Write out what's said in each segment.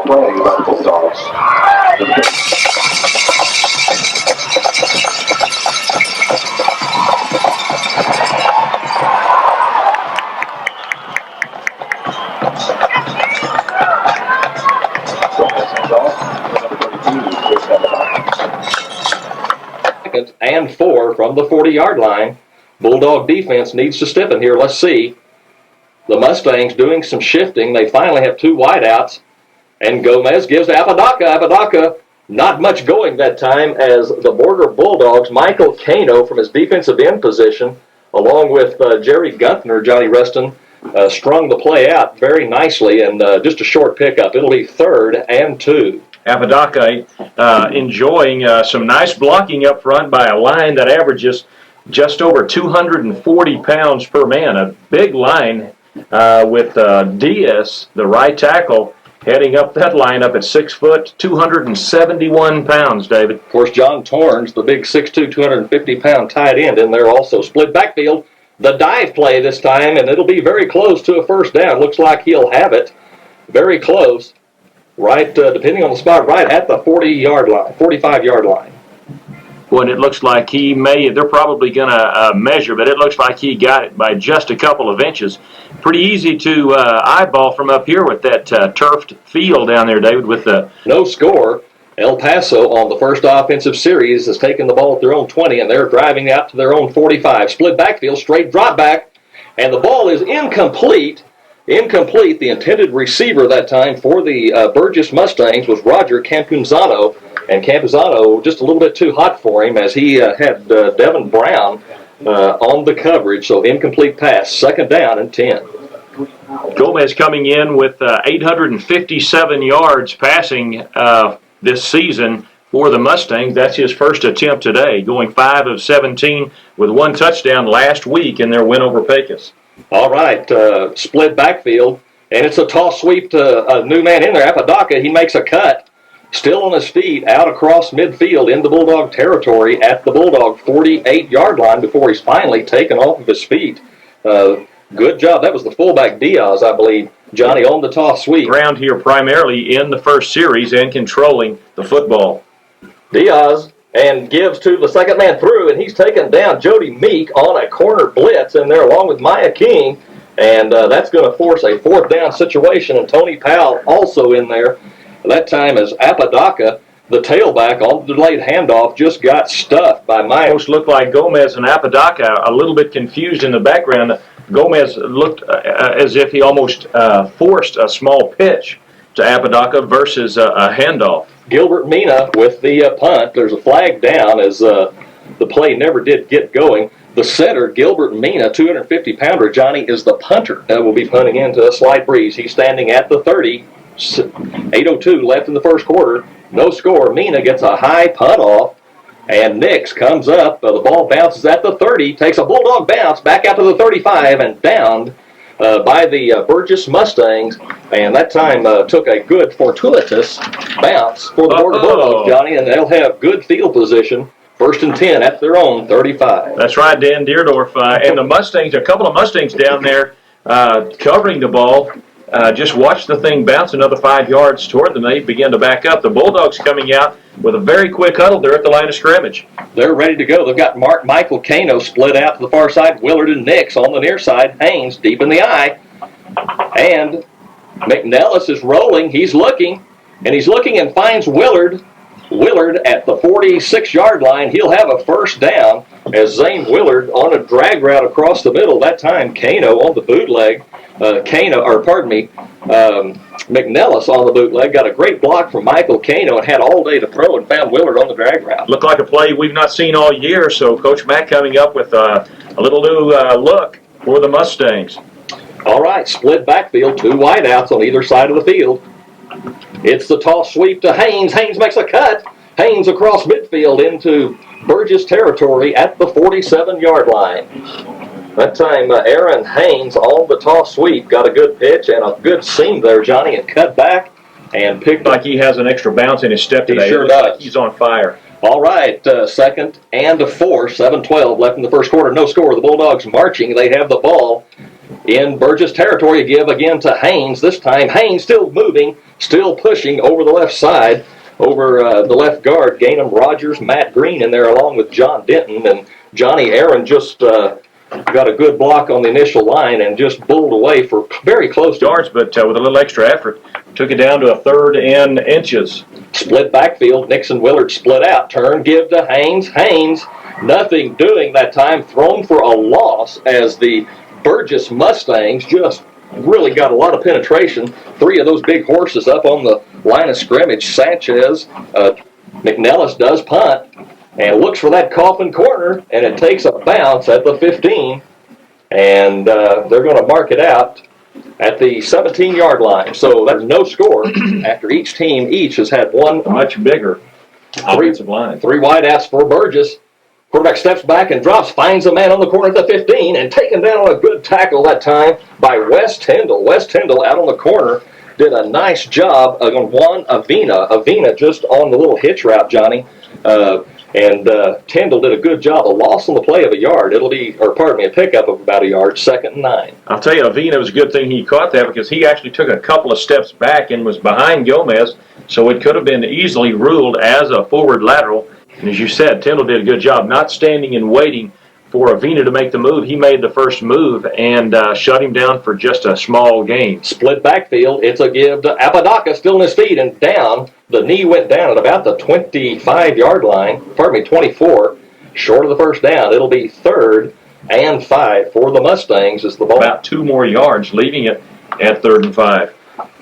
play by the Bulldogs. And 4 from the 40-yard line. Bulldog defense needs to step in here. Let's see. The Mustangs doing some shifting. They finally have 2 wideouts. And Gomez gives to Apodaca. Apodaca, not much going that time as the Borger Bulldogs, Michael Cano from his defensive end position, along with Jerry Gunther, Johnny Rustin, strung the play out very nicely, and just a short pickup. It'll be 3rd and 2. Apodaca enjoying some nice blocking up front by a line that averages just over 240 pounds per man. A big line with Diaz, the right tackle, heading up that lineup at 6 foot, 271 pounds, David. Of course, John Torrance, the big 6'2", 250-pound tight end in there also. Split backfield, the dive play this time, and it'll be very close to a first down. Looks like he'll have it very close, right, depending on the spot, right at the 40-yard line, 45-yard line. Well, it looks like he may, they're probably going to measure, but it looks like he got it by just a couple of inches. Pretty easy to eyeball from up here with that turfed field down there, David, with the... No score. El Paso on the first offensive series has taken the ball at their own 20, and they're driving out to their own 45. Split backfield, straight drop back, and the ball is incomplete. Incomplete. The intended receiver that time for the Burges Mustangs was Roger Campuzano, and Campuzano just a little bit too hot for him as he had Devin Brown on the coverage, so incomplete pass, 2nd down and 10. Gomez coming in with 857 yards passing this season for the Mustangs. That's his first attempt today, going 5 of 17 with 1 touchdown last week in their win over Pecos. All right, split backfield, and it's a toss sweep to a new man in there, Apodaca. He makes a cut, still on his feet, out across midfield into Bulldog territory at the Bulldog 48-yard line before he's finally taken off of his feet. Good job. That was the fullback Diaz, I believe, Johnny, on the toss sweep. Around here primarily in the first series and controlling the football. Diaz and gives to the second man through, and he's taken down Jody Meek on a corner blitz in there along with Maya King, and that's going to force a 4th down situation, and Tony Powell also in there. That time as Apodaca, the tailback on the delayed handoff, just got stuffed by Maya. Almost looked like Gomez and Apodaca a little bit confused in the background. Gomez looked as if he almost forced a small pitch to Apodaca versus a handoff. Gilbert Mina with the punt. There's a flag down as the play never did get going. The center, Gilbert Mina, 250-pounder, Johnny, is the punter that will be punting into a slight breeze. He's standing at the 30. 8:02 left in the first quarter. No score. Mina gets a high punt off, and Nix comes up. The ball bounces at the 30, takes a Bulldog bounce back out to the 35, and downed by the Burgess Mustangs, and that time took a good fortuitous bounce for the Borger Bulldogs, Johnny, and they'll have good field position, 1st and 10 at their own 35. That's right, Dan Deerdorf. And the Mustangs, a couple of Mustangs down there covering the ball, just watched the thing bounce another 5 yards toward them. They begin to back up. The Bulldogs coming out with a very quick huddle. They're at the line of scrimmage. They're ready to go. They've got Michael Cano split out to the far side, Willard and Nix on the near side, Haynes deep in the eye, and McNellis is rolling. He's looking and finds Willard. Willard at the 46-yard line. He'll have a first down as Zane Willard on a drag route across the middle. That time Cano on the bootleg. McNellis on the bootleg got a great block from Michael Cano and had all day to throw and found Willard on the drag route. Looked like a play we've not seen all year, so Coach Mack coming up with a little new look for the Mustangs. All right, split backfield, 2 wideouts on either side of the field. It's the toss sweep to Haynes. Haynes makes a cut. Haynes across midfield into Burgess territory at the 47-yard line. That time, Aaron Haynes on the toss sweep got a good pitch and a good seam there, Johnny, and cut back and picked like he has an extra bounce in his step today. He sure does. Like he's on fire. All right, 2nd and 4, 7-12 left in the first quarter. No score. The Bulldogs marching. They have the ball in Burgess territory. Give again to Haynes. This time, Haynes still moving. still pushing over the left side, over the left guard, Gainham, Rogers, Matt Green in there along with John Denton, and Johnny Aaron just got a good block on the initial line and just bulled away for very close yards, but with a little extra effort, took it down to a 3rd and inches. Split backfield, Nixon Willard split out, turn, give to Haynes. Haynes, nothing doing that time, thrown for a loss as the Burges Mustangs just really got a lot of penetration. 3 of those big horses up on the line of scrimmage. Sanchez, McNellis does punt and looks for that coffin corner, and it takes a bounce at the 15, and they're going to mark it out at the 17-yard line. So there's no score after each team has had one much bigger offensive line. 3 wideouts for Burgess. Quarterback steps back and drops, finds a man on the corner at the 15, and taken down on a good tackle that time by Wes Tyndall. Wes Tyndall out on the corner did a nice job on Juan Avina. Avina just on the little hitch route, Johnny. And Tyndall did a good job. A loss on the play of a yard. It'll be, a pickup of about a yard, 2nd and 9. I'll tell you, Avina was a good thing he caught that because he actually took a couple of steps back and was behind Gomez, so it could have been easily ruled as a forward lateral. And as you said, Tyndall did a good job not standing and waiting for Avina to make the move. He made the first move and shut him down for just a small gain. Split backfield. It's a give to Apodaca, still on his feet and down. The knee went down at about the 25-yard line. 24. Short of the first down. It'll be 3rd and 5 for the Mustangs as the ball. About 2 more yards, leaving it at 3rd and 5.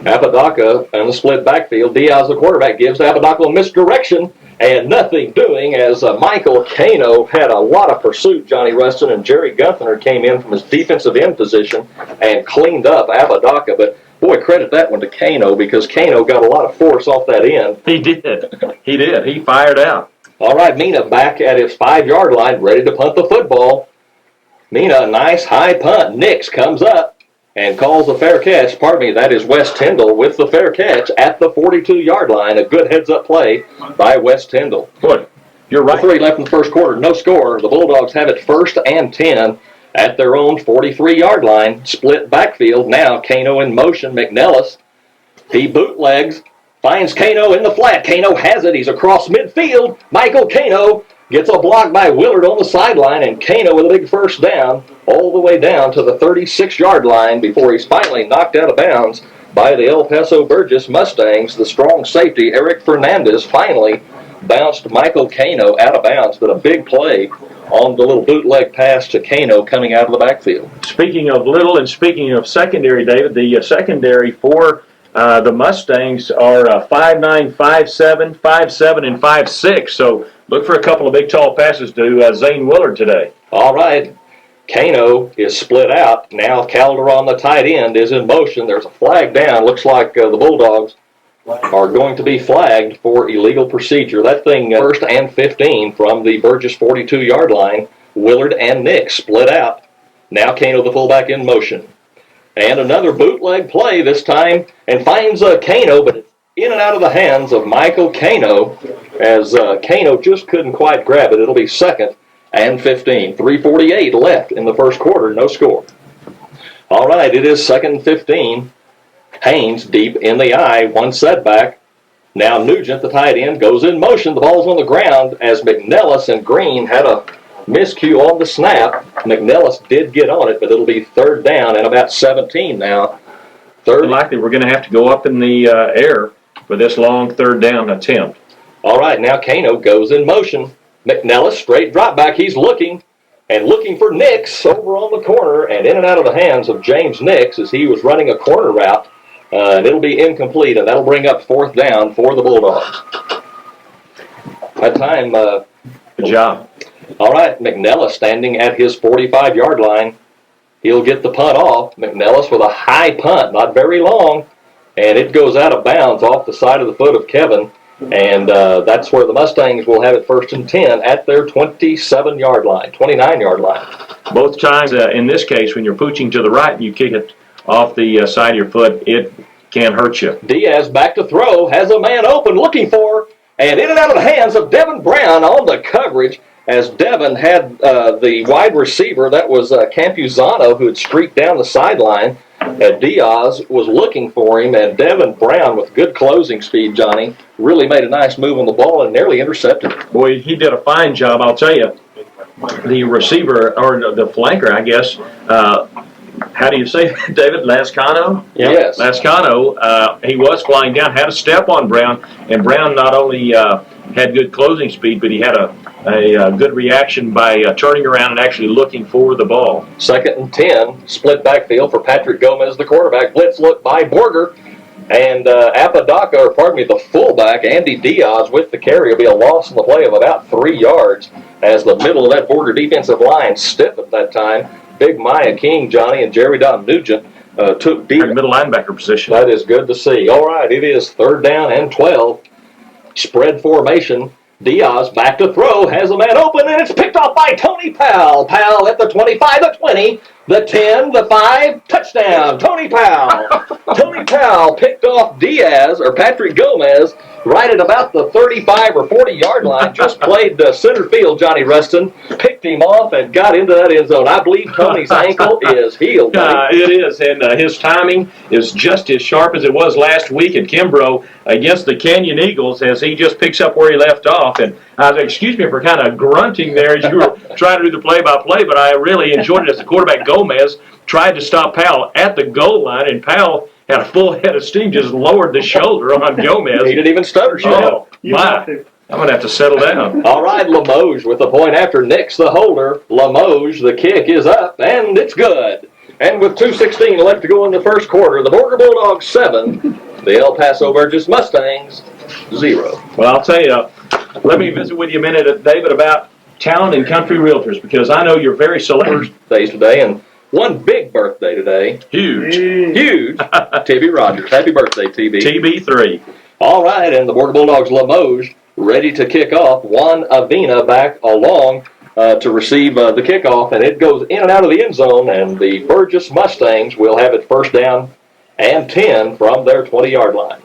Apodaca on the split backfield. Diaz, the quarterback, gives Apodaca a misdirection. And nothing doing as Michael Kano had a lot of pursuit, Johnny Rustin, and Jerry Gunther came in from his defensive end position and cleaned up Apodaca. But, boy, credit that one to Kano because Kano got a lot of force off that end. He did. He did. He fired out. All right, Mina back at his 5-yard line, ready to punt the football. Mina, a nice high punt. Nix comes up and calls a fair catch. That is Wes Tyndall with the fair catch at the 42-yard line. A good heads-up play by Wes Tyndall. Good. You're right. 3 left in the first quarter, no score. The Bulldogs have it 1st and 10 at their own 43-yard line. Split backfield. Now Kano in motion. McNellis. He bootlegs. Finds Kano in the flat. Kano has it. He's across midfield. Michael Kano gets a block by Willard on the sideline, and Kano with a big first down all the way down to the 36-yard line before he's finally knocked out of bounds by the El Paso Burgess Mustangs. The strong safety, Eric Fernandez, finally bounced Michael Kano out of bounds, but a big play on the little bootleg pass to Kano coming out of the backfield. Speaking of little and speaking of secondary, David, the secondary for the Mustangs are 5'9", 5'7", 5'7", and 5'6", so look for a couple of big, tall passes to Zane Willard today. All right. Kano is split out. Now Calderon, the tight end, is in motion. There's a flag down. Looks like the Bulldogs are going to be flagged for illegal procedure. That thing, 1st and 15 from the Burgess 42-yard line. Willard and Nick split out. Now Kano, the fullback, in motion. And another bootleg play this time, and finds Kano, but it's in and out of the hands of Michael Kano as Kano just couldn't quite grab it. It'll be 2nd and 15. 3:48 left in the first quarter, no score. All right, it is 2nd and 15. Haynes deep in the eye, one setback. Now Nugent, the tight end, goes in motion. The ball's on the ground as McNellis and Green had a miscue on the snap. McNellis did get on it, but it'll be 3rd down and about 17 now. Likely we're going to have to go up in the air for this long 3rd down attempt. All right, now Kano goes in motion. McNellis, straight drop back. He's looking for Nix over on the corner and in and out of the hands of James Nix as he was running a corner route. And it'll be incomplete, and that'll bring up 4th down for the Bulldogs. That time, good job. All right, McNellis standing at his 45-yard line. He'll get the punt off. McNellis with a high punt, not very long, and it goes out of bounds off the side of the foot of Kevin. And that's where the Mustangs will have it 1st and 10 at their 27-yard line, 29-yard line. Both times, in this case, when you're pooching to the right and you kick it off the side of your foot, it can hurt you. Diaz back to throw, has a man open looking for, and in and out of the hands of Devin Brown on the coverage as Devin had the wide receiver, that was Campuzano, who had streaked down the sideline. And Diaz was looking for him, and Devin Brown, with good closing speed, Johnny, really made a nice move on the ball and nearly intercepted it. Boy, he did a fine job, I'll tell you. The receiver, or the flanker, I guess, how do you say that, David? Lascano? Yes. Lascano, he was flying down, had a step on Brown, and Brown not only had good closing speed, but he had a good reaction by turning around and actually looking for the ball. 2nd and 10, split backfield for Patrick Gomez, the quarterback. Blitz look by Borger. And the fullback, Andy Diaz, with the carry, will be a loss in the play of about 3 yards as the middle of that Borger defensive line stiffened that time. Big Maya King, Johnny, and Jerry Don Nugent took deep. Middle linebacker position. That is good to see. All right, it is 3rd down and 12. Spread formation. Diaz back to throw, has a man open, and it's picked off by Tony Powell. Powell at the 25, the 20, the 10, the 5, touchdown, Tony Powell. Tony Powell picked off Patrick Gomez right at about the 35 or 40-yard line. Just played center field, Johnny Rustin. Picked him off and got into that end zone. I believe Tony's ankle is healed. It is, and his timing is just as sharp as it was last week at Kimbrough against the Canyon Eagles as he just picks up where he left off. And excuse me for kind of grunting there as you were trying to do the play-by-play, but I really enjoyed it as the quarterback Gomez tried to stop Powell at the goal line, and Powell had a full head of steam, just lowered the shoulder on Gomez. He didn't even stutter. Oh, my. I'm going to have to settle down. All right, Limoges with the point after Nick's the holder. Limoges, the kick is up, and it's good. And with 2:16 left to go in the first quarter, the Borger Bulldogs 7, the El Paso Burges Mustangs 0. Well, I'll tell you, let me visit with you a minute, David, about town and country realtors, because I know you're very select. Days today, and one big birthday today. Huge. TB Rogers. Happy birthday, TB. TB3. All right, and the Borger Bulldogs Limoges ready to kick off. Juan Avina back along to receive the kickoff, and it goes in and out of the end zone, and the Burgess Mustangs will have it 1st down and 10 from their 20-yard line.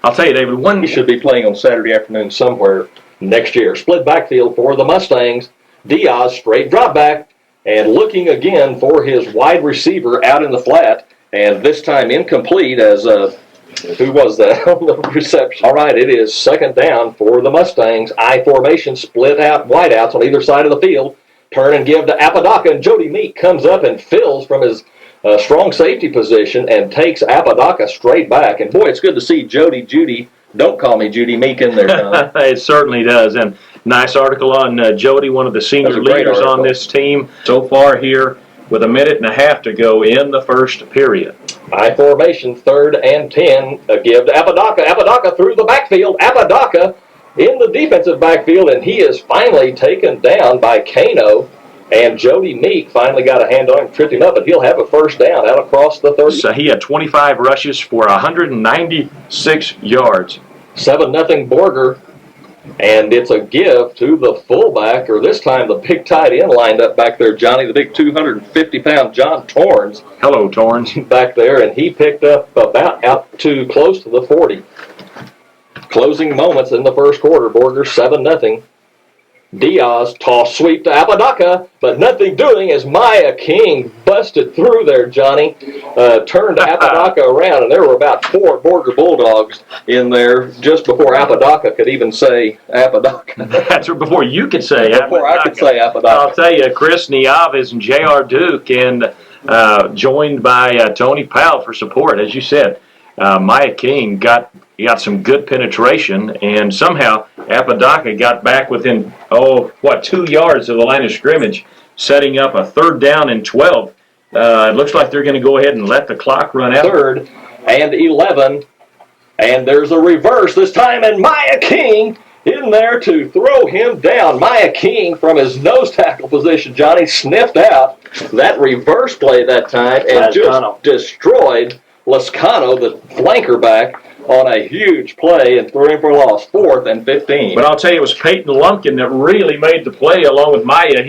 I'll tell you, David, He should be playing on Saturday afternoon somewhere next year. Split backfield for the Mustangs. Diaz, straight drop back, and looking again for his wide receiver out in the flat, and this time incomplete as who was that on the reception? All right, it is 2nd down for the Mustangs. I formation, split out wideouts on either side of the field. Turn and give to Apodaca, and Jody Meek comes up and fills from his strong safety position and takes Apodaca straight back. And boy, it's good to see Judy. Don't call me Judy Meek in there, Tom. It certainly does. And nice article on Jody, one of the senior leaders on this team so far here, with 1.5 minutes to go in the first period. I formation, 3rd and 10. A give to Apodaca. Apodaca through the backfield. Apodaca in the defensive backfield, and he is finally taken down by Kano. And Jody Meek finally got a hand on him, tripped him up, and he'll have a 1st down out across the 30. So he had 25 rushes for 196 yards. 7-0 Borger. And it's a give to the fullback, or this time the big tight end lined up back there, Johnny, the big 250-pound John Torrance. Hello, Torrance. Back there, and he picked up about out to close to the 40. Closing moments in the first quarter, Borger 7-0. Diaz toss sweep to Apodaca, but nothing doing as Maya King busted through there, Johnny. Turned Apodaca around, and there were about 4 Borger Bulldogs in there just before Apodaca could even say Apodaca. That's before you could say Apodaca. Before I could say Apodaca. I'll tell you, Chris Nieves and J.R. Duke, and joined by Tony Powell for support. As you said, Maya King got some good penetration, and somehow Apodaca got back within 2 yards of the line of scrimmage, setting up a 3rd down and 12. It looks like they're going to go ahead and let the clock run out. 3rd and 11, and there's a reverse this time, and Maya King in there to throw him down. Maya King from his nose tackle position, Johnny, sniffed out that reverse play that time and just destroyed Lascano, the flanker back, on a huge play and threw him for a loss. 4th and 15. But I'll tell you, it was Peyton Lumpkin that really made the play along with Maya.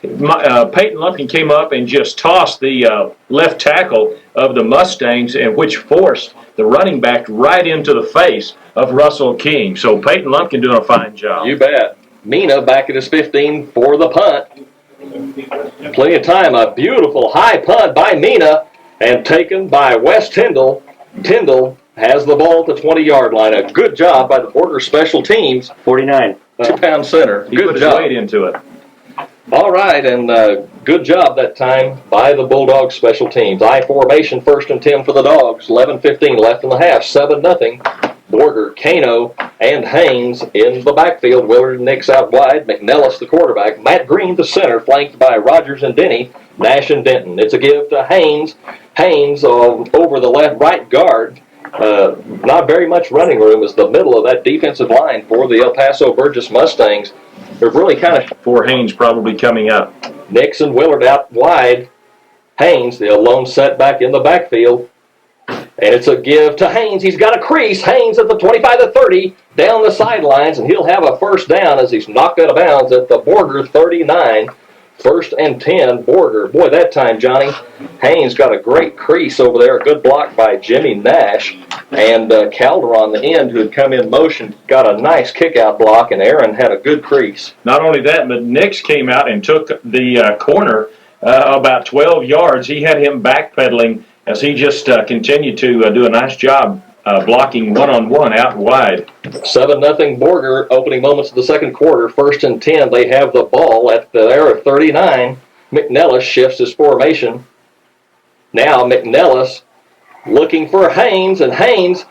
Peyton Lumpkin came up and just tossed the left tackle of the Mustangs, and which forced the running back right into the face of Russell King. So Peyton Lumpkin doing a fine job. You bet. Mina back at his 15 for the punt. Plenty of time. A beautiful high punt by Mina. and taken by West Tyndall. Tyndall has the ball at the 20-yard line. A good job by the Borger special teams. 49. 2-pound center. He Good put his job. weight into it. All right, and good job that time by the Bulldogs special teams. I formation, 1st and 10 for the Dogs. 11:15 left in the half. 7-0. Borger, Kano, and Haynes in the backfield. Willard and Nix out wide. McNellis, the quarterback. Matt Green, the center, flanked by Rogers and Denny. Nash and Denton. It's a give to Haynes. Haynes over the right guard. Not very much running room is the middle of that defensive line for the El Paso Burges Mustangs. They're really kind of For Haynes probably coming up. Nix and Willard out wide. Haynes, the lone setback in the backfield. And it's a give to Haynes. He's got a crease. Haynes at the 25 to 30 down the sidelines, and he'll have a first down as he's knocked out of bounds at the Borger 39. 1st and 10, Borger. Boy, that time, Johnny, Haynes got a great crease over there. A good block by Jimmy Nash. And Calder on the end, who had come in motion, got a nice kick-out block, and Aaron had a good crease. Not only that, but Nix came out and took the corner about 12 yards. He had him backpedaling as he just continued to do a nice job blocking one-on-one out wide. 7-0 Borger, opening moments of the second quarter. 1st and 10, they have the ball at their 39. McNellis shifts his formation. Now McNellis looking for Haynes, and Haynes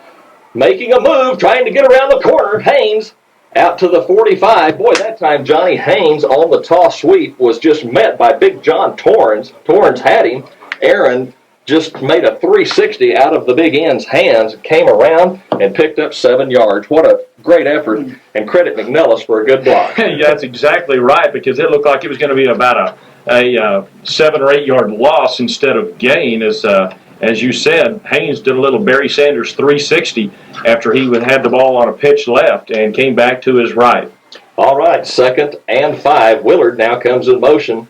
making a move, trying to get around the corner. Haynes out to the 45. Boy, that time Johnny Haynes on the toss sweep was just met by Big John Torrance. Torrance had him. Aaron just made a 360 out of the big end's hands, came around and picked up 7 yards. What a great effort, and credit McNellis for a good block. Yeah, that's exactly right, because it looked like it was going to be about a 7 or 8 yard loss instead of gain. As you said, Haynes did a little Barry Sanders 360 after he had the ball on a pitch left and came back to his right. All right, 2nd and 5. Willard now comes in motion.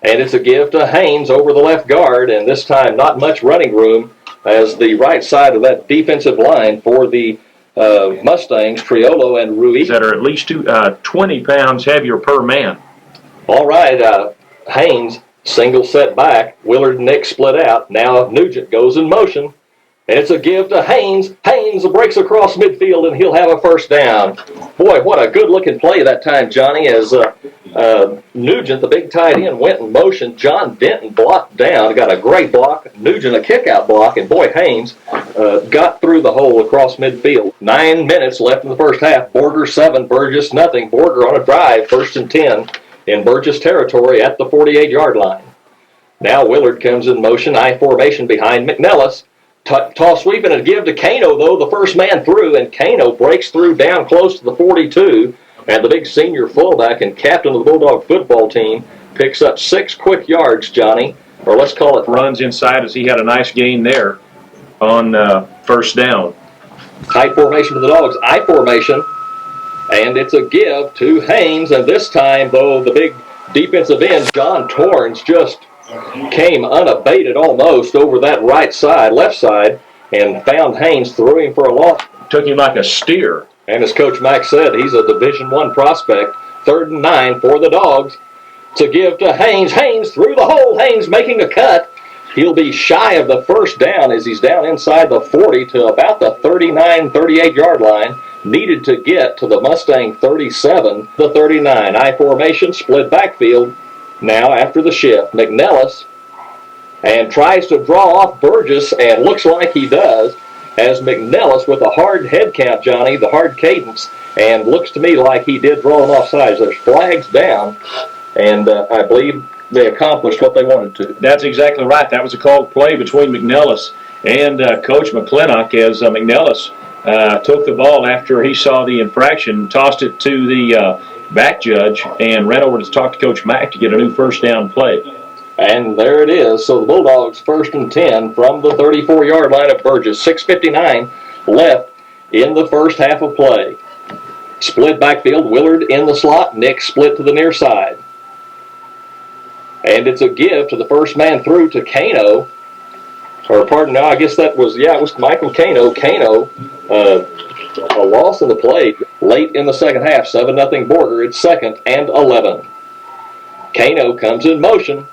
And it's a give to Haynes over the left guard, and this time not much running room as the right side of that defensive line for the Mustangs, Triolo and Ruiz. That are at least 20 pounds heavier per man. All right, Haynes, single set back. Willard and Nick split out. Now Nugent goes in motion. And it's a give to Haynes. Haynes breaks across midfield, and he'll have a first down. Boy, what a good-looking play that time, Johnny, as Nugent, the big tight end, went in motion. John Denton blocked down, got a great block. Nugent a kick-out block, and boy, Haynes got through the hole across midfield. 9 minutes left in the first half. Borger 7, Burgess nothing. Borger on a drive, 1st and 10 in Burgess territory at the 48-yard line. Now Willard comes in motion, I formation behind McNellis. Toss sweep and a give to Kano, though, the first man through, and Kano breaks through down close to the 42, and the big senior fullback and captain of the Bulldog football team picks up 6 quick yards, Johnny, or let's call it runs inside, as he had a nice gain there on first down. Tight formation for the Dogs, I formation, and it's a give to Haynes, and this time, though, the big defensive end, John Torrance, just came unabated almost over that left side, and found Haynes, threw him for a loss. Took him like a steer. And as Coach Mack said, he's a Division I prospect. 3rd and 9 for the Dogs. To give to Haynes. Haynes through the hole. Haynes making a cut. He'll be shy of the first down as he's down inside the 40 to about the 39, 38-yard line. Needed to get to the Mustang 37, the 39. I formation, split backfield. Now after the shift, McNellis, and tries to draw off Burgess, and looks like he does, as McNellis with a hard head count, Johnny, the hard cadence, and looks to me like he did draw him off sides. There's flags down, and I believe they accomplished what they wanted to. That's exactly right. That was a called play between McNellis and Coach McClintock, as McNellis took the ball after he saw the infraction, tossed it to the back judge, and ran over to talk to Coach Mack to get a new first down play. And there it is. So the Bulldogs 1st and 10 from the 34-yard line of Burgess. 6:59 left in the first half of play. Split backfield, Willard in the slot, Nick split to the near side. And it's a give to the first man through to Kano. Or pardon, no, I guess that was, it was Michael Kano. Kano, a loss in the play late in the second half. 7-0 Borger. It's 2nd and 11. Kano comes in motion.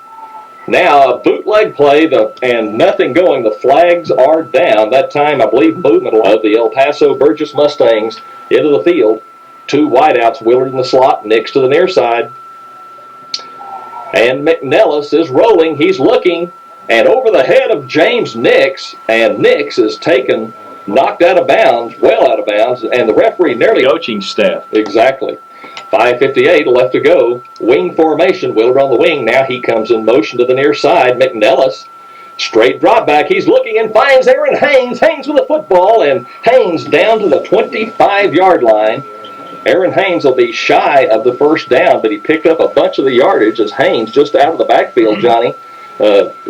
Now a bootleg play, and nothing going. The flags are down. That time, I believe, movement of the El Paso Burges Mustangs into the field. 2 wideouts, Willard in the slot, Nix to the near side. And McNellis is rolling. He's looking, and over the head of James Nix, and Nix is taken, knocked out of bounds, well out of bounds, and the referee nearly... Coaching staff. Exactly. 5:58 left to go. Wing formation. Willard on the wing. Now he comes in motion to the near side. McNellis, straight drop back. He's looking and finds Aaron Haynes. Haynes with the football, and Haynes down to the 25-yard line. Aaron Haynes will be shy of the first down, but he picked up a bunch of the yardage as Haynes just out of the backfield, Johnny.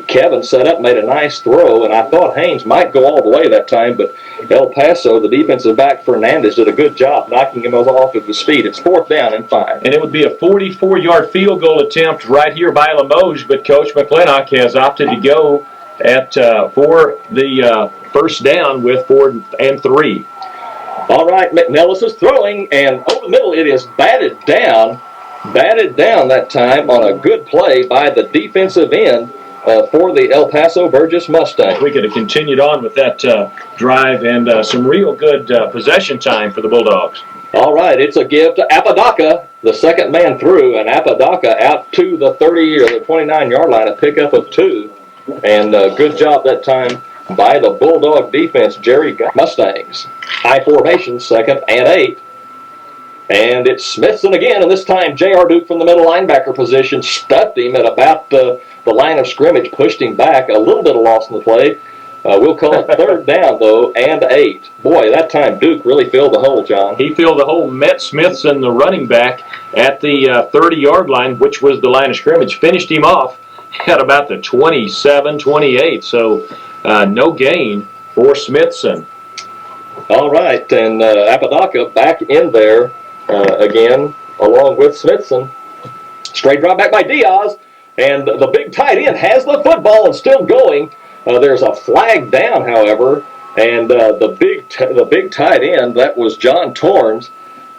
Kevin set up, made a nice throw, and I thought Haynes might go all the way that time, but El Paso, the defensive back Fernandez, did a good job knocking him off of his feet. It's 4th down and 5. And it would be a 44-yard field goal attempt right here by Limoges, but Coach McClintock has opted to go for the first down with 4th and 3. All right, McNellis is throwing, and over the middle it is batted down that time on a good play by the defensive end for the El Paso Burges Mustangs. We could have continued on with that drive and some real good possession time for the Bulldogs. All right, it's a give to Apodaca, the second man through, and Apodaca out to the 30 or the 29-yard line, a pickup of 2. And good job that time by the Bulldog defense, Jerry Mustangs. High formation, 2nd and 8. And it's Smithson again, and this time J.R. Duke from the middle linebacker position stuffed him at about the line of scrimmage, pushed him back. A little bit of loss in the play. We'll call it 3rd down, though, and 8. Boy, that time Duke really filled the hole, John. He filled the hole. Met Smithson, the running back, at the 30-yard line, which was the line of scrimmage, finished him off at about the 27, 28. So no gain for Smithson. All right, and Apodaca back in there again, along with Smithson. Straight drop back by Diaz, and the big tight end has the football and still going. There's a flag down, however, and the big tight end, that was John Torrens.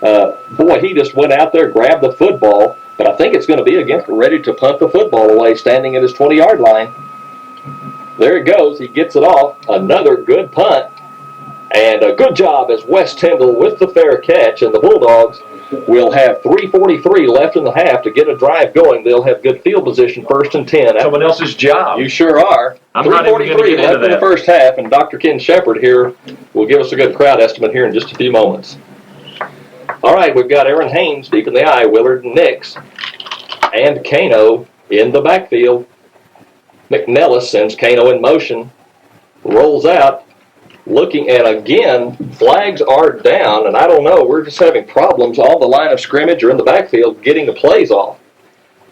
Boy, he just went out there, grabbed the football, but I think it's going to be against ready to punt the football away, standing at his 20-yard line. There it goes. He gets it off. Another good punt. And a good job as Wes Tyndall with the fair catch, and the Bulldogs will have 3:43 left in the half to get a drive going. They'll have good field position, 1st and 10. Someone else's job. You sure are. I'm not even going to get left into in the that. first half, and Dr. Ken Shepard here will give us a good crowd estimate here in just a few moments. All right, we've got Aaron Haynes deep in the eye, Willard and Nix, and Kano in the backfield. McNellis sends Kano in motion, rolls out. Looking at, again, flags are down, and I don't know, we're just having problems on the line of scrimmage or in the backfield getting the plays off.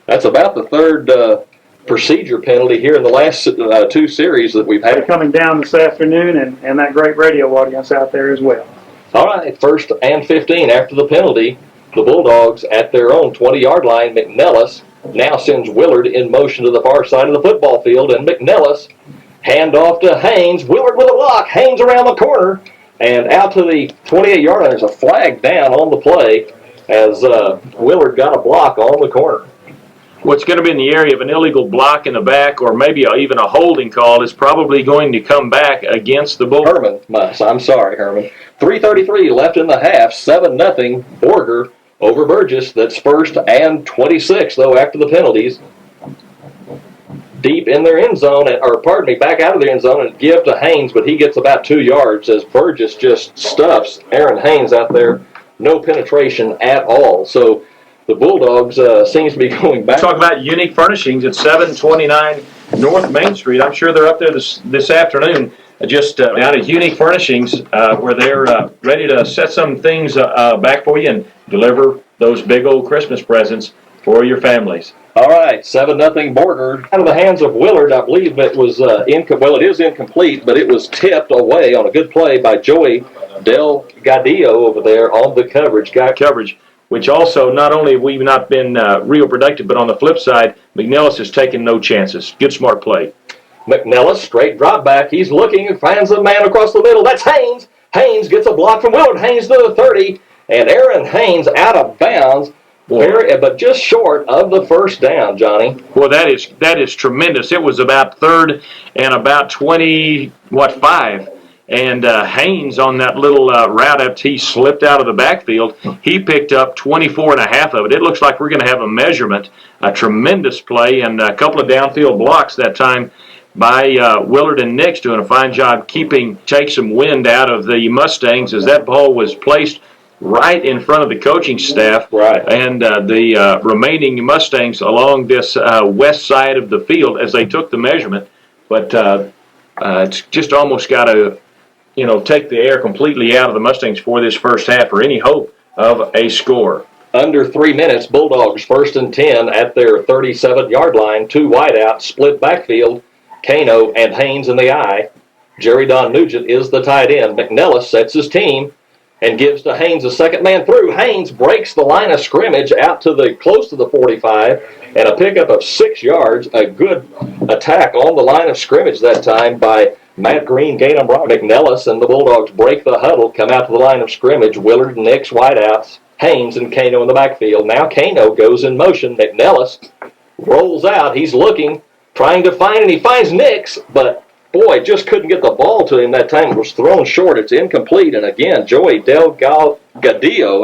That's about the 3rd procedure penalty here in the last 2 series that we've had. They're coming down this afternoon, and that great radio audience out there as well. All right, 1st and 15 after the penalty. The Bulldogs at their own 20-yard line. McNellis now sends Willard in motion to the far side of the football field, and McNellis hand off to Haynes. Willard with a block. Haynes around the corner and out to the 28-yard line. There's a flag down on the play as Willard got a block on the corner. What's going to be in the area of an illegal block in the back, or maybe even a holding call, is probably going to come back against the Bulldogs. Herman must. I'm sorry, Herman. 3:33 left in the half. 7-0 Borger over Burgess. That's 1st and 26, though, after the penalties. Deep in their end zone, back out of the end zone and give to Haynes, but he gets about 2 yards as Burgess just stuffs Aaron Haynes out there. No penetration at all. So the Bulldogs seems to be going back. Talk about Unique Furnishings at 729 North Main Street. I'm sure they're up there this afternoon, just out at Unique Furnishings, where they're ready to set some things back for you and deliver those big old Christmas presents for your families. All right, 7-0 Borger. Out of the hands of Willard, I believe it was it is incomplete, but it was tipped away on a good play by Joey Delgadillo over there on the coverage. Which also, not only have we not been real productive, but on the flip side, McNellis has taken no chances. Good, smart play. McNellis, straight drop back. He's looking and finds a man across the middle. That's Haynes. Haynes gets a block from Willard. Haynes to the 30, and Aaron Haynes out of bounds. But just short of the first down, Johnny. Well, that is tremendous. It was about third and about 5. And Haynes on that little route after he slipped out of the backfield, he picked up 24.5 of it. It looks like we're going to have a measurement, a tremendous play, and a couple of downfield blocks that time by Willard and Nix doing a fine job take some wind out of the Mustangs as that ball was placed right in front of the coaching staff. Right. And the remaining Mustangs along this west side of the field as they took the measurement. But it's just almost got to, take the air completely out of the Mustangs for this first half for any hope of a score. Under 3 minutes, Bulldogs 1st and 10 at their 37-yard line. 2 wideouts, split backfield. Kano and Haynes in the eye. Jerry Don Nugent is the tight end. McNellis sets his team and gives to Haynes a second man through. Haynes breaks the line of scrimmage out to close to the 45 and a pickup of 6 yards. A good attack on the line of scrimmage that time by Matt Green, Gainham Brock. McNellis and the Bulldogs break the huddle, come out to the line of scrimmage. Willard, Nix, wideouts. Haynes and Kano in the backfield. Now Kano goes in motion. McNellis rolls out. He's looking, trying to find, and he finds Nix, but boy, just couldn't get the ball to him that time. It was thrown short. It's incomplete. And again, Joey Delgadillo,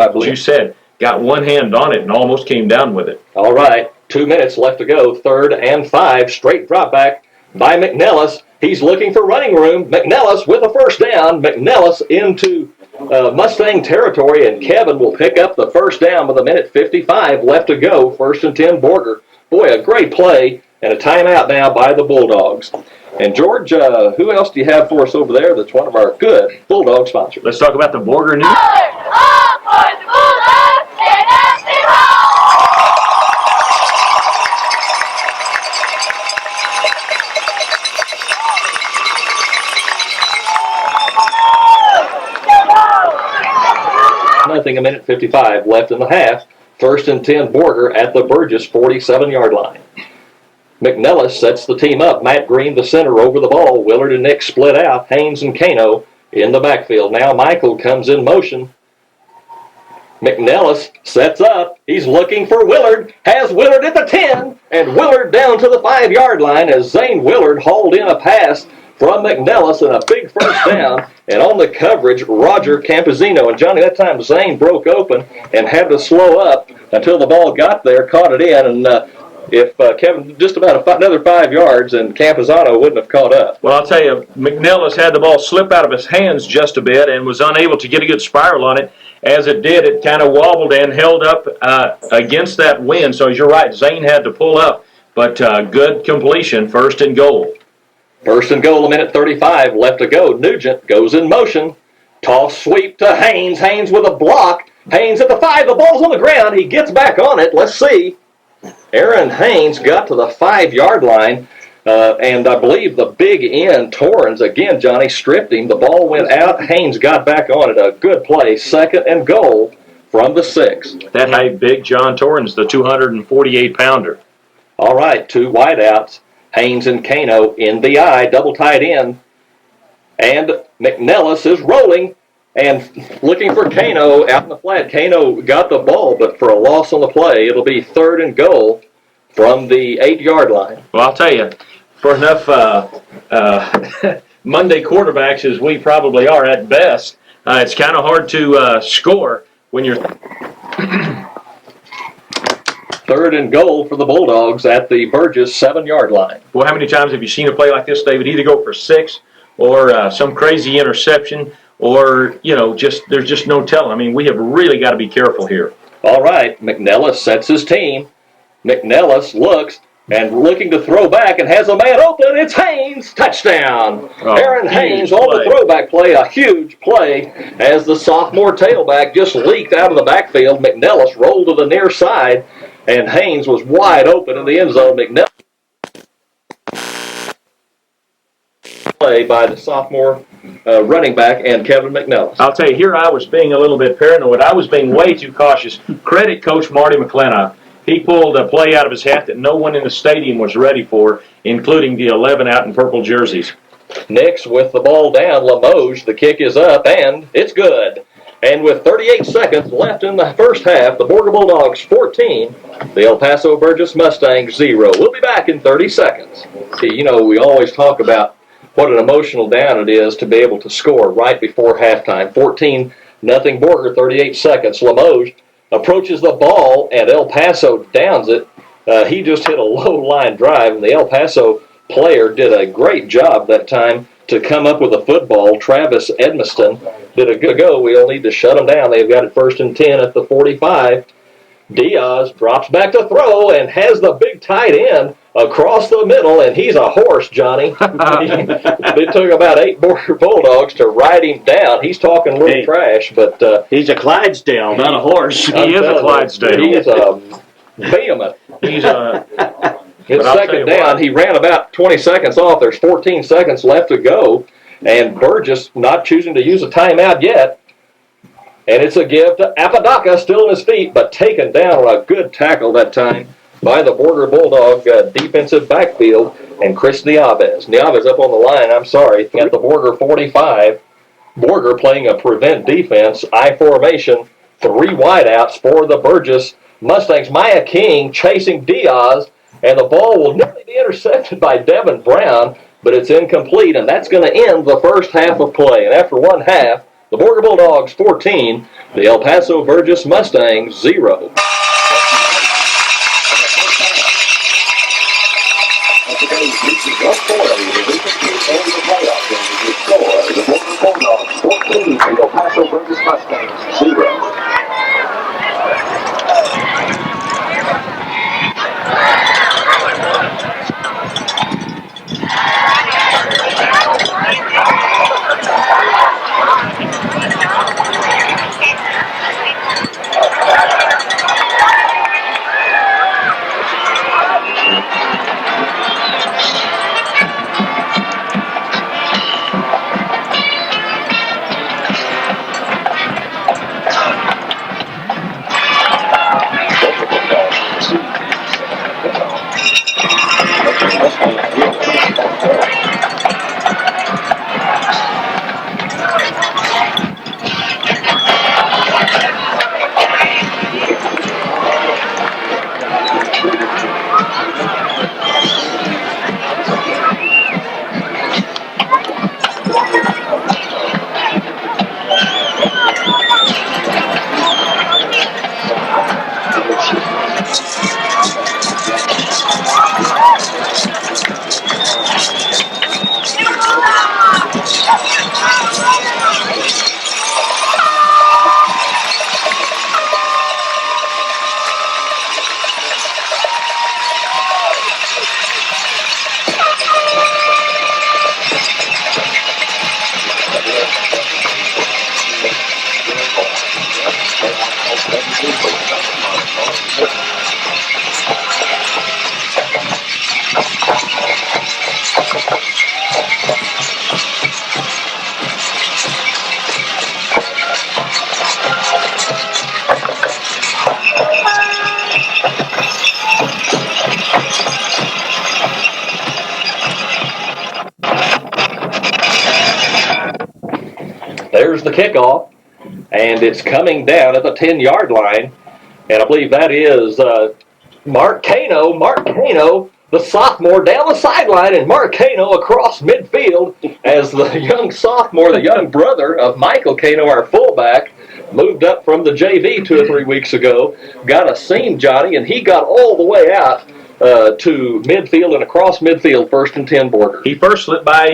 I believe. As you said, got one hand on it and almost came down with it. All right, 2 minutes left to go. 3rd and 5. Straight drop back by McNellis. He's looking for running room. McNellis with a first down. McNellis into Mustang territory, and Kevin will pick up the first down with 1:55 left to go. 1st and 10, Borger. Boy, a great play, and a timeout now by the Bulldogs. And George, who else do you have for us over there that's one of our good Bulldog sponsors? Let's talk about the Borger News. Nothing, 1:55 left in the half. 1st and 10, Borger at the Burges 47-yard line. McNellis sets the team up. Matt Green, the center, over the ball. Willard and Nick split out. Haynes and Kano in the backfield. Now Michael comes in motion. McNellis sets up. He's looking for Willard. Has Willard at the 10. And Willard down to the 5-yard line as Zane Willard hauled in a pass from McNellis and a big first down. And on the coverage, Roger Campesino. And Johnny, that time Zane broke open and had to slow up until the ball got there, caught it in, and if Kevin just about another 5 yards, and Campesino wouldn't have caught up. Well, I'll tell you, McNellis had the ball slip out of his hands just a bit and was unable to get a good spiral on it. As it did, it kind of wobbled and held up against that wind. So as you're right, Zane had to pull up, but good completion, 1st and goal. 1st and goal, 1:35 left to go. Nugent goes in motion. Toss sweep to Haynes. Haynes with a block. Haynes at the 5. The ball's on the ground. He gets back on it. Let's see. Aaron Haynes got to the 5-yard line, and I believe the big end, Torrens, again, Johnny stripped him. The ball went out. Haynes got back on it. A good play. 2nd and goal from the 6. That made big John Torrens, the 248-pounder. All right, 2 wideouts. Haynes and Kano in the eye, double tight end. And McNellis is rolling and looking for Kano out in the flat. Kano got the ball, but for a loss on the play, it'll be 3rd and goal from the 8-yard line. Well, I'll tell you, for enough Monday quarterbacks as we probably are at best, it's kind of hard to score when you're... 3rd and goal for the Bulldogs at the Burges 7-yard line. Well, how many times have you seen a play like this, David? Either go for 6 or some crazy interception, or, there's just no telling. I mean, we have really got to be careful here. All right, McNellis sets his team. McNellis looks and looking to throw back and has a man open. It's Haynes. Touchdown. Aaron Haynes on the throwback play. A huge play as the sophomore tailback just leaked out of the backfield. McNellis rolled to the near side, and Haynes was wide open in the end zone. McNellis play by the sophomore running back and Kevin McNellis. I'll tell you, here I was being a little bit paranoid. I was being way too cautious. Credit Coach Marty McClintock. He pulled a play out of his hat that no one in the stadium was ready for, including the 11 out in purple jerseys. Nix with the ball down. Limoges, the kick is up, and it's good. And with 38 seconds left in the first half, the Borger Bulldogs 14, the El Paso Burges Mustangs 0. We'll be back in 30 seconds. See, you know, we always talk about what an emotional down it is to be able to score right before halftime. 14-0 Borger, 38 seconds. Limoges approaches the ball, and El Paso downs it. He just hit a low-line drive, and the El Paso player did a great job that time to come up with a football. Travis Edmiston did a good go. We'll need to shut them down. They've got it 1st and 10 at the 45. Diaz drops back to throw and has the big tight end across the middle, and he's a horse, Johnny. It took about 8 Border Bulldogs to ride him down. He's talking a little trash, but he's a Clydesdale, not a horse. He is a Clydesdale. He is a vehement. He's a... His second down, he ran about 20 seconds off. There's 14 seconds left to go, and Burgess not choosing to use a timeout yet. And it's a give to Apodaca, still on his feet, but taken down on a good tackle that time by the Borger Bulldog defensive backfield, and Chris Nieves. Nieves up on the line, I'm sorry, at the Borger 45. Borger playing a prevent defense, I formation, 3 wideouts for the Burgess Mustangs. Maya King chasing Diaz, and the ball will nearly be intercepted by Devin Brown, but it's incomplete, and that's going to end the first half of play. And after one half, the Borger Bulldogs 14, the El Paso Burgess Mustangs 0. El Paso Burgess Mustangs 0. There's the kickoff, and it's coming down at the 10-yard line, and I believe that is Mark Cano. Mark Cano, the sophomore, down the sideline, and Mark Cano across midfield as the young sophomore, the young brother of Michael Cano, our fullback, moved up from the JV 2 or 3 weeks ago, got a seam, Johnny, and he got all the way out to midfield and across midfield, 1st and 10 Borger. He first slipped by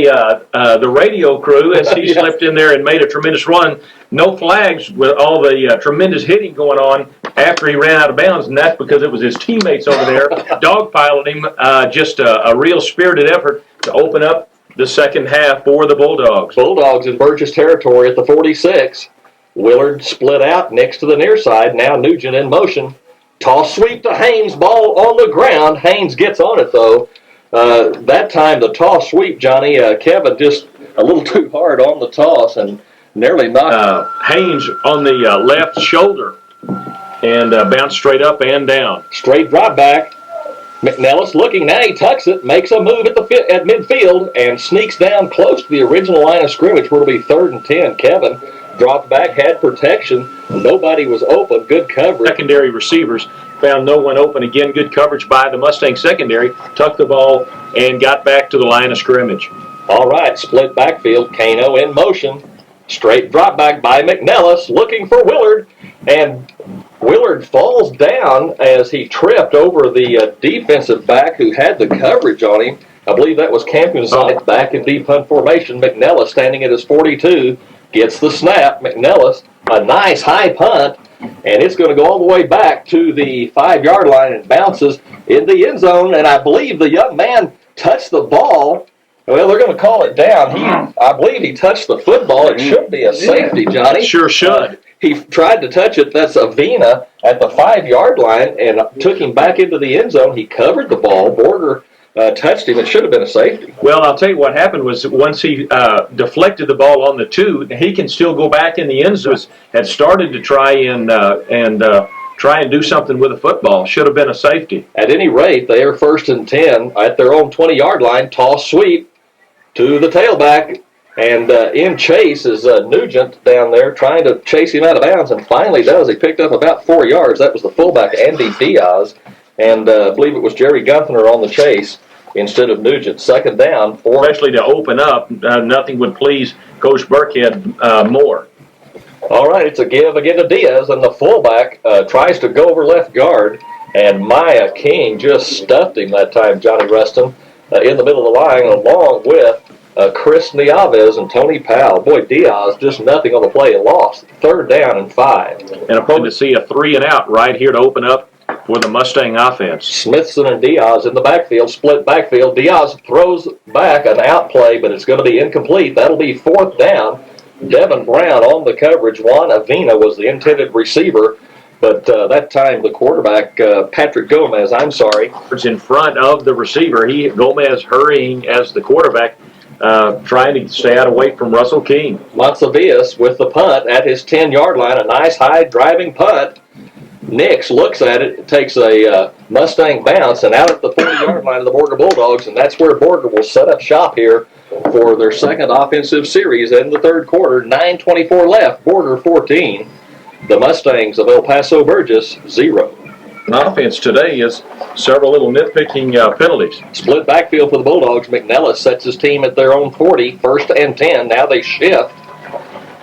the radio crew as he slipped in there and made a tremendous run. No flags with all the tremendous hitting going on after he ran out of bounds, and that's because it was his teammates over there dogpiling him. Just a real spirited effort to open up the second half for the Bulldogs. Bulldogs in Burgess territory at the 46. Willard split out next to the near side. Now Nugent in motion. Toss sweep to Haynes, ball on the ground. Haynes gets on it, though. That time, the toss sweep, Johnny, Kevin just a little too hard on the toss and nearly knocked Haynes on the left shoulder and bounced straight up and down. Straight drop back. McNellis looking, now he tucks it, makes a move at midfield, and sneaks down close to the original line of scrimmage where it'll be 3rd and 10. Kevin dropped back, had protection. Nobody was open. Good coverage. Secondary receivers found no one open. Again, good coverage by the Mustang secondary. Tucked the ball and got back to the line of scrimmage. All right, split backfield. Kano in motion. Straight drop back by McNellis, looking for Willard. And Willard falls down as he tripped over the defensive back who had the coverage on him. I believe that was Campion back in deep punt formation. McNellis standing at his 42 gets the snap. McNellis, a nice high punt, and it's going to go all the way back to the 5-yard line and bounces in the end zone. And I believe the young man touched the ball. Well, they're going to call it down. I believe he touched the football. It should be a safety, Johnny. Sure should. He tried to touch it. That's Avena at the 5-yard line and took him back into the end zone. He covered the ball. Borger touched him. It should have been a safety. Well, I'll tell you what happened was once he deflected the ball on the 2, he can still go back in the end zone. Had started to try and do something with the football. Should have been a safety. At any rate, they are 1st and 10 at their own 20-yard line. Toss sweep to the tailback. And in chase is Nugent down there trying to chase him out of bounds, and finally does. He picked up about 4 yards. That was the fullback, Andy Diaz. And I believe it was Jerry Gunther on the chase instead of Nugent. 2nd down. Especially to open up. Nothing would please Coach Burkhead more. All right, it's a give again to Diaz, and the fullback tries to go over left guard, and Maya King just stuffed him that time, Johnny Rustin, in the middle of the line, along with Chris Nieves and Tony Powell. Boy, Diaz just nothing on the play and lost. 3rd down and 5. And I'm hoping to see a 3 and out right here to open up for the Mustang offense. Smithson and Diaz in the backfield, split backfield. Diaz throws back an out play, but it's going to be incomplete. That'll be 4th down. Devin Brown on the coverage. Juan Avena was the intended receiver, but that time the quarterback, Patrick Gomez, was in front of the receiver. Gomez hurrying as the quarterback, trying to stay out away from Russell King. Matsavias with the punt at his 10-yard line. A nice high driving punt. Nix looks at it, takes a Mustang bounce, and out at the 40-yard line of the Borger Bulldogs, and that's where Borger will set up shop here for their second offensive series in the 3rd quarter. 9:24 left, Borger 14. The Mustangs of El Paso Burges 0. Offense today is several little nitpicking penalties. Split backfield for the Bulldogs. McNellis sets his team at their own 40, 1st and 10. Now they shift.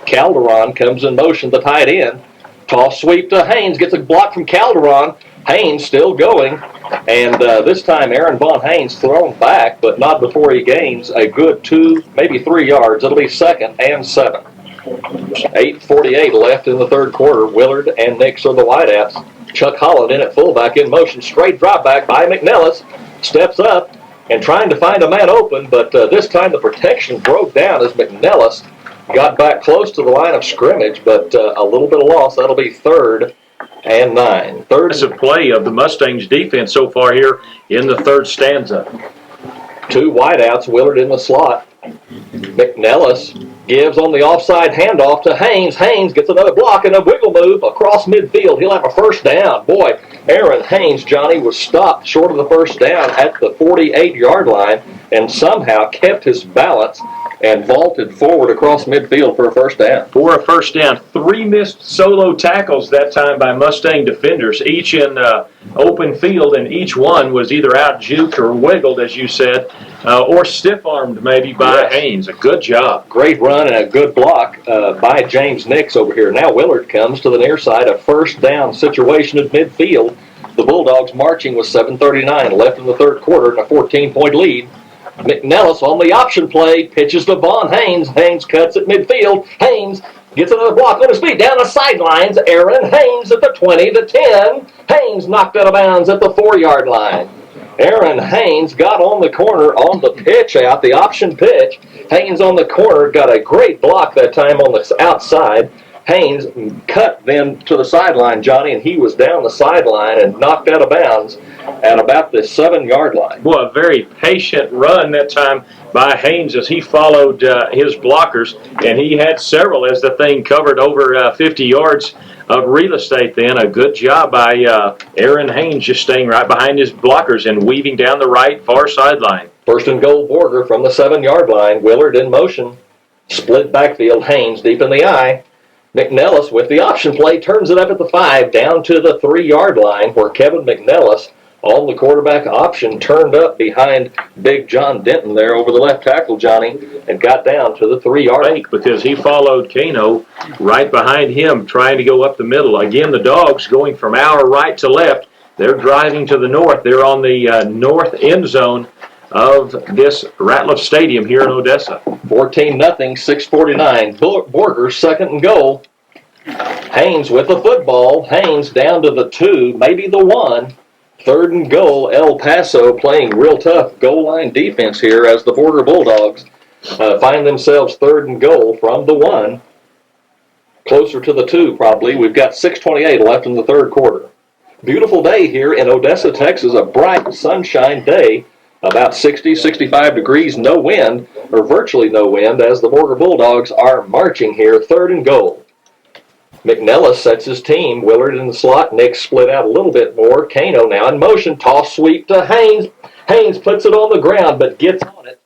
Calderon comes in motion, the tight end. Toss sweep to Haynes, gets a block from Calderon. Haynes still going, and this time Aaron Von Haynes thrown back, but not before he gains a good 2, maybe 3 yards. It'll be 2nd and 7. 8:48 left in the 3rd quarter. Willard and Nix are the wideouts. Chuck Holland in at fullback in motion. Straight drop back by McNellis. Steps up and trying to find a man open, but this time the protection broke down as McNellis got back close to the line of scrimmage, but a little bit of loss. That'll be 3rd and 9. Aggressive play of the Mustangs defense so far here in the 3rd stanza. 2 wideouts, Willard in the slot. McNellis gives on the offside handoff to Haynes. Haynes gets another block and a wiggle move across midfield. He'll have a 1st down. Boy, Aaron Haynes, Johnny, was stopped short of the 1st down at the 48-yard line and somehow kept his balance and vaulted forward across midfield for a 1st down. For a 1st down. 3 missed solo tackles that time by Mustang defenders, each in open field, and each one was either out juked or wiggled, as you said, or stiff-armed maybe by Haynes. A good job. Great run and a good block by James Nix over here. Now Willard comes to the near side, a 1st down situation at midfield. The Bulldogs marching with 7:39 left in the 3rd quarter and a 14-point lead. McNellis on the option play, pitches to Von Haynes. Haynes cuts at midfield. Haynes gets another block on his feet. Down the sidelines, Aaron Haynes at the 20, the 10. Haynes knocked out of bounds at the 4-yard line. Aaron Haynes got on the corner on the pitch out, the option pitch. Haynes on the corner, got a great block that time on the outside. Haynes cut then to the sideline, Johnny, and he was down the sideline and knocked out of bounds at about the 7-yard line. Boy, a very patient run that time by Haynes as he followed his blockers, and he had several as the thing covered over 50 yards of real estate then. A good job by Aaron Haynes just staying right behind his blockers and weaving down the right far sideline. 1st and goal, Borger from the 7-yard line. Willard in motion. Split backfield, Haynes deep in the eye. McNellis with the option play turns it up at the 5, down to the 3-yard line, where Kevin McNellis on the quarterback option turned up behind Big John Denton there over the left tackle, Johnny, and got down to the 3-yard line. Because he followed Kano right behind him, trying to go up the middle. Again, the Dogs going from our right to left. They're driving to the north. They're on the north end zone of this Ratliff Stadium here in Odessa. 14-0, 6:49. Borger, 2nd and goal. Haynes with the football. Haynes down to the 2, maybe the 1. 3rd and goal. El Paso playing real tough goal line defense here as the Borger Bulldogs find themselves 3rd and goal from the 1. Closer to the 2 probably. We've got 6:28 left in the 3rd quarter. Beautiful day here in Odessa, Texas. A bright sunshine day. About 60, 65 degrees, no wind, or virtually no wind, as the Borger Bulldogs are marching here, 3rd and goal. McNellis sets his team. Willard in the slot. Nick split out a little bit more. Kano now in motion. Toss sweep to Haynes. Haynes puts it on the ground, but gets on it.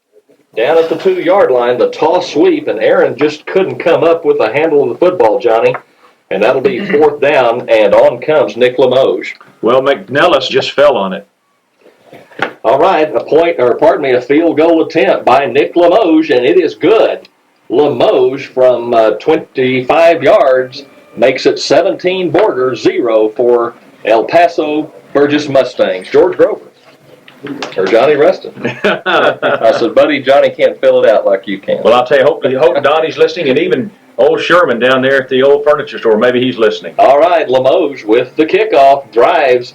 Down at the 2-yard line, the toss sweep, and Aaron just couldn't come up with a handle of the football, Johnny. And that'll be 4th down, and on comes Nick Limoges. Well, McNellis just fell on it. All right, a field goal attempt by Nick Limoges, and it is good. Limoges from 25 yards makes it 17 Borger, 0 for El Paso Burges Mustangs. George Grover. Or Johnny Reston. I said, buddy, Johnny can't fill it out like you can. Well, I'll tell you, hope Donnie's listening, and even old Sherman down there at the old furniture store, maybe he's listening. All right, Limoges with the kickoff, drives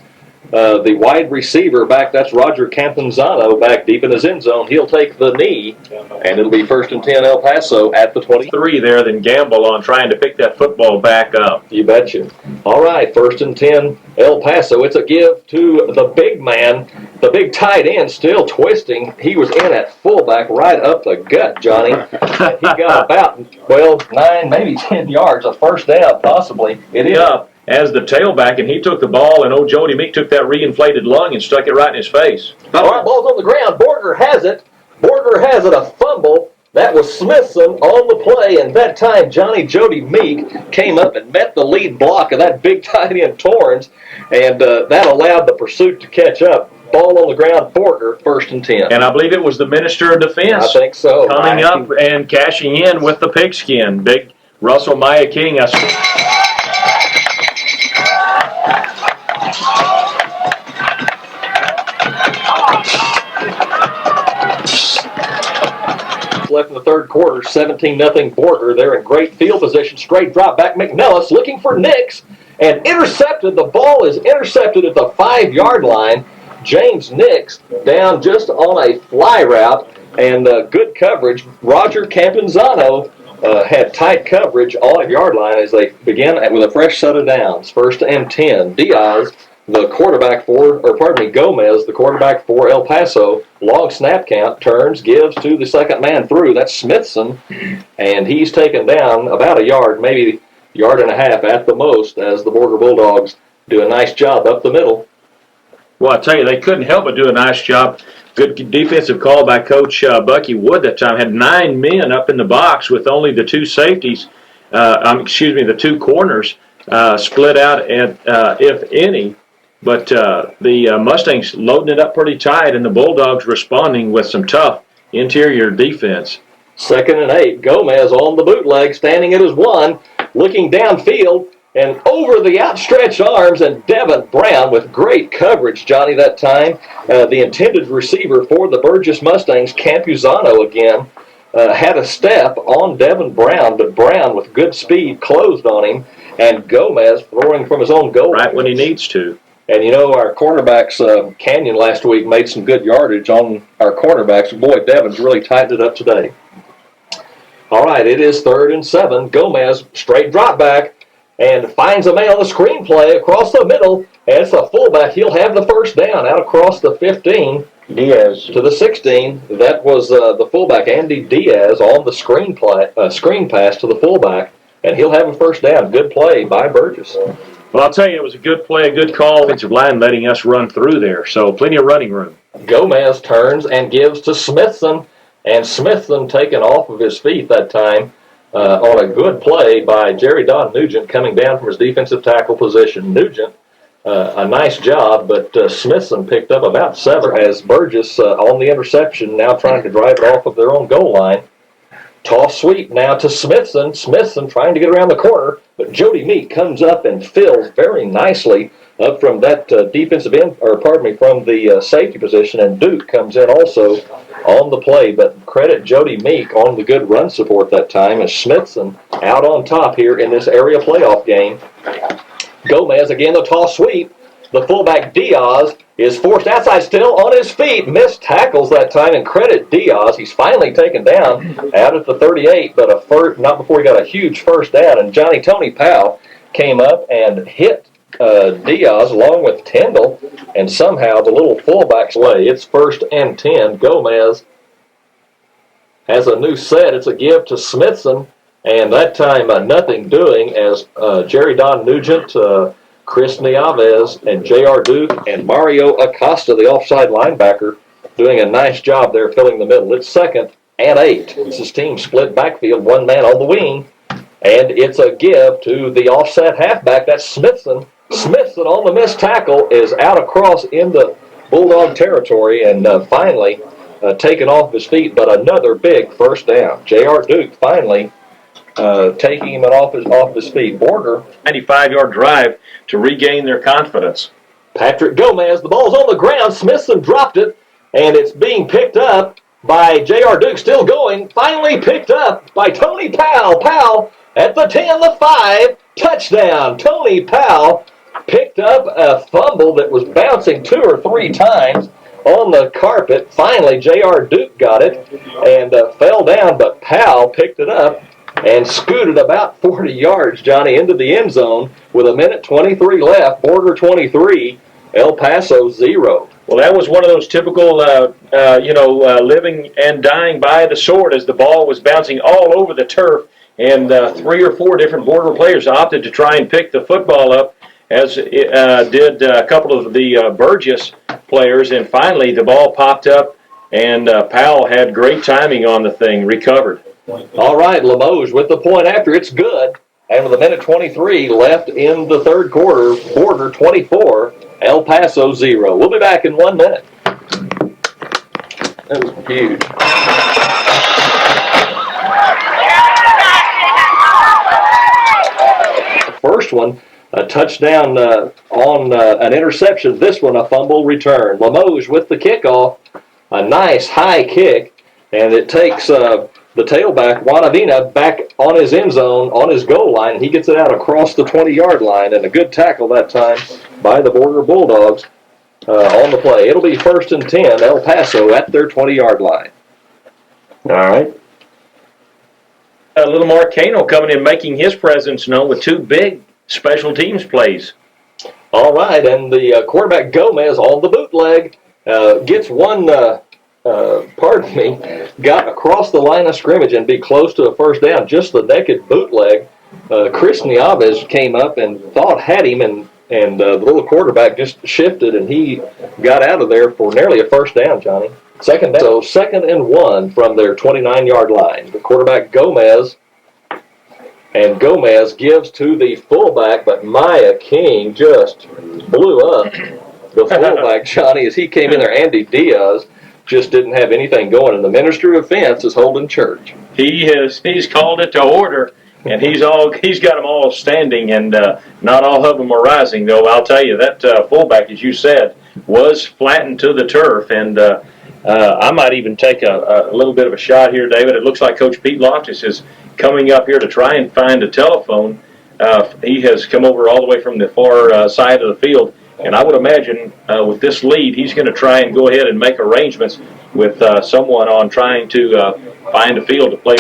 the wide receiver back. That's Roger Campenzano back deep in his end zone. He'll take the knee, and it'll be 1st and 10 El Paso at the 23 there, then gamble on trying to pick that football back up. You betcha. All right, 1st and 10 El Paso. It's a give to the big man, the big tight end, still twisting. He was in at fullback right up the gut, Johnny. He got about 9, maybe 10 yards, a 1st down possibly. It is. Yeah. As the tailback, and he took the ball, and old Jody Meek took that reinflated lung and stuck it right in his face. All right, ball's on the ground. Borger has it. A fumble. That was Smithson on the play, and that time Johnny Jody Meek came up and met the lead block of that big tight end Torrens, and that allowed the pursuit to catch up. Ball on the ground, Borger, 1st and 10. And I believe it was the Minister of Defense. I think so. Coming up and cashing in with the pigskin. Big Russell Maya King. Left in the 3rd quarter, 17-0 Borger. They're in great field position. Straight drop back. McNellis looking for Nix and intercepted. The ball is intercepted at the 5-yard line. James Nix down just on a fly route and good coverage. Roger Campenzano had tight coverage on the yard line as they began with a fresh set of downs. 1st and 10. Diaz, the quarterback Gomez, the quarterback for El Paso, long snap count, turns, gives to the second man through. That's Smithson, and he's taken down about a yard, maybe a yard and a half at the most, as the Borger Bulldogs do a nice job up the middle. Well, I tell you, they couldn't help but do a nice job. Good defensive call by Coach Bucky Wood that time. Had 9 men up in the box with only the 2 safeties, the 2 corners split out, at, if any. But the Mustangs loading it up pretty tight, and the Bulldogs responding with some tough interior defense. 2nd and 8. Gomez on the bootleg, standing at his 1, looking downfield and over the outstretched arms, and Devin Brown with great coverage, Johnny, that time. The intended receiver for the Burgess Mustangs, Campuzano again, had a step on Devin Brown, but Brown with good speed closed on him, and Gomez throwing from his own goal. Right when he needs to. And, our cornerbacks, Canyon last week made some good yardage on our cornerbacks. Boy, Devin's really tightened it up today. All right, it is 3rd and 7. Gomez, straight drop back, and finds a man on the screen play across the middle. And it's a fullback. He'll have the 1st down out across the 15. Diaz to the 16. That was the fullback, Andy Diaz, on the screen pass to the fullback. And he'll have a 1st down. Good play by Burgess. Well, I'll tell you, it was a good play, a good call. Offensive line letting us run through there, so plenty of running room. Gomez turns and gives to Smithson, and Smithson taken off of his feet that time. on a good play by Jerry Don Nugent coming down from his defensive tackle position. Nugent, a nice job, but Smithson picked up about 7 as Burgess on the interception, now trying to drive it off of their own goal line. Toss sweep now to Smithson. Smithson trying to get around the corner, but Jody Meek comes up and fills very nicely up from that defensive end, or pardon me, from the safety position, and Duke comes in also on the play. But credit Jody Meek on the good run support that time as Smithson out on top here in this area playoff game. Gomez again, the toss sweep. The fullback Diaz is forced outside, still on his feet. Missed tackles that time, and credit Diaz. He's finally taken down out at the 38, but not before he got a huge first down. And Tony Powell came up and hit Diaz along with Tyndall, and somehow the little fullback's lay. It's 1st and 10. Gomez has a new set. It's a give to Smithson, and that time nothing doing as Jerry Don Nugent, Chris Nieves, and J.R. Duke, and Mario Acosta, the offside linebacker, doing a nice job there filling the middle. It's 2nd and 8. This is team split backfield, one man on the wing, and it's a give to the offset halfback. That's Smithson. Smithson on the missed tackle is out across into Bulldog territory and finally taken off his feet, but another big first down. J.R. Duke finally taking him off his feet. Borger, 95-yard drive to regain their confidence. Patrick Gomez, the ball's on the ground. Smithson dropped it, and it's being picked up by J.R. Duke, still going. Finally picked up by Tony Powell. Powell at the 10, the 5, touchdown. Tony Powell picked up a fumble that was bouncing 2 or 3 times on the carpet. Finally, J.R. Duke got it and fell down, but Powell picked it up and scooted about 40 yards, Johnny, into the end zone with 1:23 left. Borger 23, El Paso 0. Well, that was one of those typical, living and dying by the sword as the ball was bouncing all over the turf, and 3 or 4 different Borger players opted to try and pick the football up, as did a couple of the Burgess players, and finally the ball popped up, and Powell had great timing on the thing, recovered. All right, Limoges with the point after. It's good. And with 1:23 left in the third quarter, Borger 24, El Paso 0. We'll be back in 1 minute. That was huge. First one, a touchdown on an interception. This one, a fumble return. Limoges with the kickoff. A nice high kick, and it takes the tailback, Wanavina, back on his end zone, on his goal line. He gets it out across the 20-yard line, and a good tackle that time by the Borger Bulldogs on the play. It'll be 1st and 10, El Paso at their 20-yard line. All right. A little Marcano coming in, making his presence known with 2 big special teams plays. All right, and the quarterback Gomez on the bootleg gets one... got across the line of scrimmage and be close to a first down. Just the naked bootleg. Chris Nieves came up and thought had him, and the little quarterback just shifted, and he got out of there for nearly a first down, Johnny. Second down. So 2nd and 1 from their 29-yard line. The quarterback Gomez, and Gomez gives to the fullback, but Maya King just blew up the fullback, Johnny, as he came in there. Andy Diaz just didn't have anything going, and the minister of fence is holding church. He's called it to order, and he's got them all standing, and not all of them are rising. Though I'll tell you that fullback, as you said, was flattened to the turf, and I might even take a little bit of a shot here, David. It looks like Coach Pete Loftus is coming up here to try and find a telephone. He has come over all the way from the far side of the field. And I would imagine with this lead, he's going to try and go ahead and make arrangements with someone on trying to find a field to play.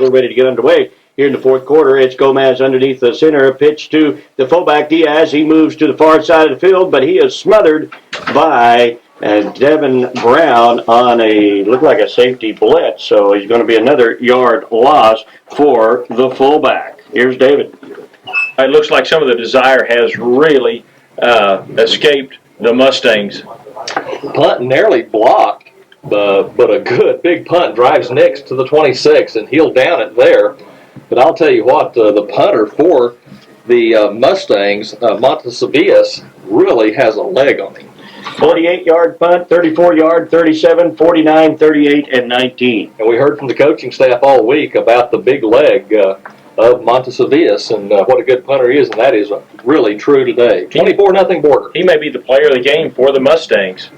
we're ready to get underway here in the fourth quarter. It's Gomez underneath the center, pitch to the fullback Diaz. He moves to the far side of the field, but he is smothered by Devin Brown on looked like a safety blitz, so he's going to be another yard loss for the fullback. Here's David. It looks like some of the desire has really escaped the Mustangs. Punt nearly blocked, but a good big punt drives Nix to the 26, and he'll down it there. But I'll tell you what, the punter for the Mustangs, Montesavias, really has a leg on him. 48-yard punt, 34-yard, 37, 49, 38, and 19. And we heard from the coaching staff all week about the big leg of Montesavias and what a good punter he is, and that is really true today. 24-0 Borger. He may be the player of the game for the Mustangs.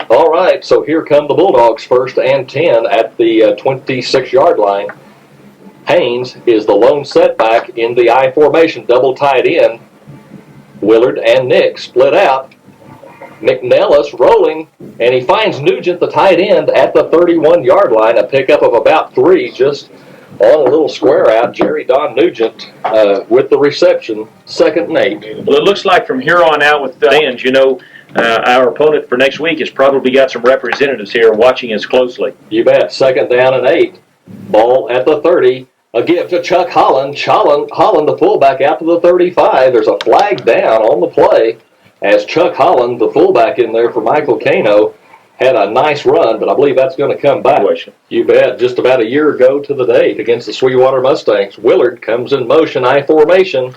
All right, so here come the Bulldogs, 1st and 10 at the 26-yard line. Haynes is the lone setback in the I formation, double tight end. Willard and Nick split out. McNellis rolling, and he finds Nugent, the tight end, at the 31-yard line, a pickup of about 3, just on a little square out. Jerry Don Nugent with the reception, 2nd and 8. Well, it looks like from here on out with the fans, our opponent for next week has probably got some representatives here watching us closely. You bet. 2nd down and 8. Ball at the 30. A give to Chuck Holland. Holland, the fullback, out to the 35. There's a flag down on the play as Chuck Holland, the fullback in there for Michael Cano, had a nice run, but I believe that's going to come back. You bet. Just about a year ago to the date against the Sweetwater Mustangs. Willard comes in motion, I formation.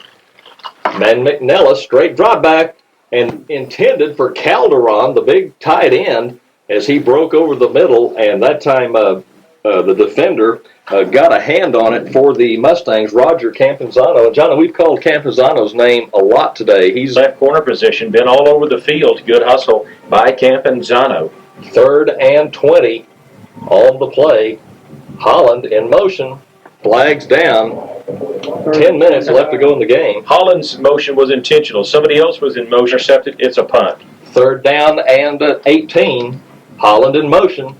Man McNellis, straight drop back, and intended for Calderon, the big tight end, as he broke over the middle, and that time the defender got a hand on it for the Mustangs, Roger Campuzano. And, Johnny, we've called Campuzano's name a lot today. He's left corner position, been all over the field. Good hustle by Campuzano. 3rd and 20 on the play. Holland in motion. Flags down. 10 minutes left to go in the game. Holland's motion was intentional. Somebody else was in motion, intercepted. It's a punt. 3rd down and 18. Holland in motion.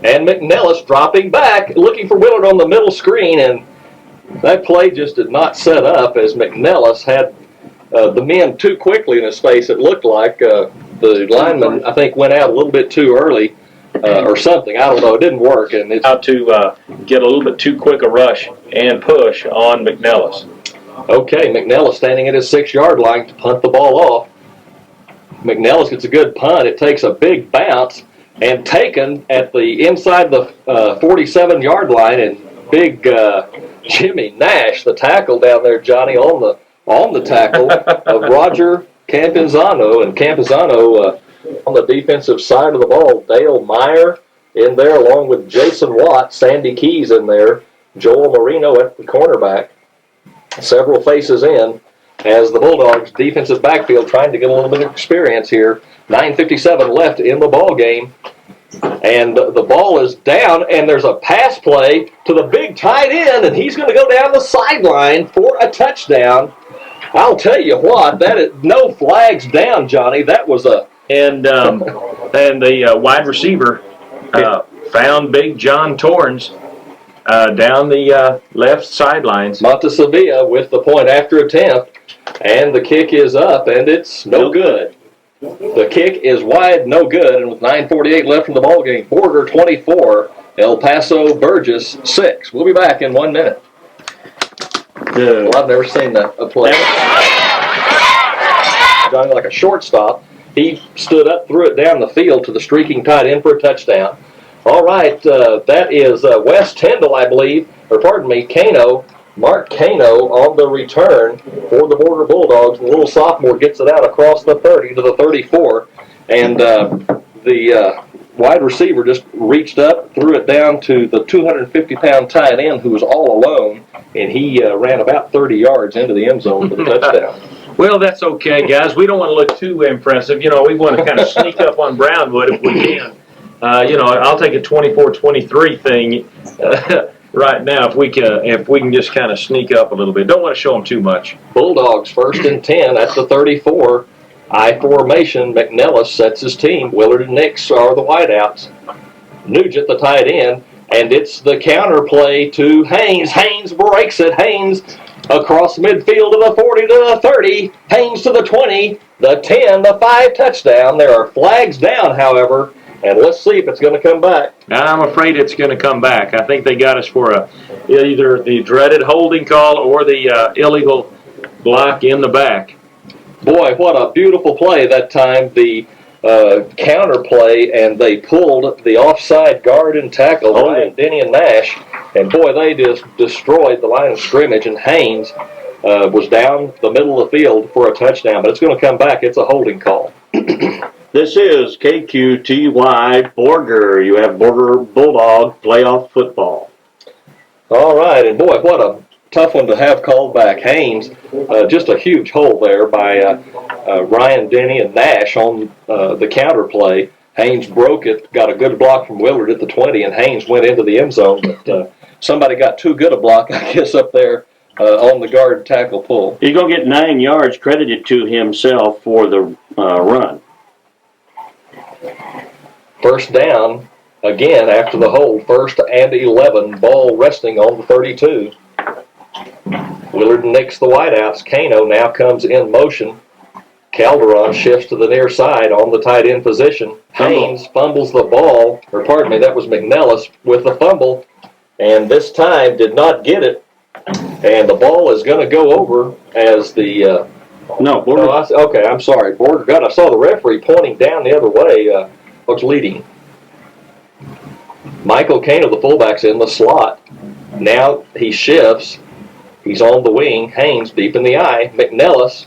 And McNellis dropping back, looking for Willard on the middle screen, and that play just did not set up as McNellis had the men too quickly in his space. It looked like the lineman, I think, went out a little bit too early or something. I don't know. It didn't work. And it's out to get a little bit too quick a rush and push on McNellis. Okay, McNellis standing at his 6-yard line to punt the ball off. McNellis gets a good punt. It takes a big bounce and taken at the inside the 47-yard line, and big Jimmy Nash, the tackle down there, Johnny, on the tackle of Roger Campuzano, and Campuzano on the defensive side of the ball. Dale Meyer in there along with Jason Watt, Sandy Keys in there, Joel Marino at the cornerback. Several faces in as the Bulldogs defensive backfield trying to get a little bit of experience here. 9:57 left in the ball game, and the ball is down, and there's a pass play to the big tight end, and he's going to go down the sideline for a touchdown. I'll tell you what, that is no flags down, Johnny. That was a and the wide receiver found big John Torrance down the left sidelines. Montesavia with the point after attempt, and the kick is up, and it's no good. The kick is wide, no good, and with 9:48 left in the ballgame, Borger 24, El Paso Burges 6. We'll be back in 1 minute. Well, I've never seen a play. Johnny, like a shortstop, he stood up, threw it down the field to the streaking tight end for a touchdown. All right, that is Wes Tyndall, I believe, or pardon me, Cano. Mark Cano on the return for the Borger Bulldogs. The little sophomore gets it out across the 30 to the 34, and the wide receiver just reached up, threw it down to the 250-pound tight end who was all alone, and he ran about 30 yards into the end zone for the touchdown. Well, that's okay, guys. We don't want to look too impressive. We want to kind of sneak up on Brownwood if we can. I'll take a 24-23 thing right now if we can just kind of sneak up a little bit. Don't want to show them too much. Bulldogs 1st and 10 at the 34. I formation. McNellis sets his team. Willard and Nix are the wideouts. Nugent, the tight end, and it's the counter play to Haynes. Haynes breaks it. Haynes across midfield to the 40 to the 30. Haynes to the 20, the 10, the 5 touchdown. There are flags down, however, and let's see if it's going to come back. Now, I'm afraid it's going to come back. I think they got us for either the dreaded holding call or the illegal block in the back. Boy, what a beautiful play that time. The counter play, and they pulled the offside guard and tackle, Ryan, Denny, and Nash. And boy, they just destroyed the line of scrimmage, and Haynes was down the middle of the field for a touchdown. But it's going to come back. It's a holding call. This is KQTY Borger. You have Borger Bulldog playoff football. All right, and boy, what a tough one to have called back. Haynes, just a huge hole there by Ryan, Denny, and Nash on the counter play. Haynes broke it, got a good block from Willard at the 20, and Haynes went into the end zone. But somebody got too good a block, I guess, up there on the guard tackle pull. He's going to get 9 yards credited to himself for the run. First down, again, after the hold. 1st and 11, ball resting on the 32. Willard nicks the wideouts. Kano now comes in motion. Calderon shifts to the near side on the tight end position. Haynes fumbles the ball, or pardon me, that was McNellis with the fumble, and this time did not get it. And the ball is going to go over as the Borger. Okay, I'm sorry. Borger got. I saw the referee pointing down the other way. Looks leading. Michael Kano, the fullback's in the slot. Now he shifts. He's on the wing. Haynes deep in the eye. McNellis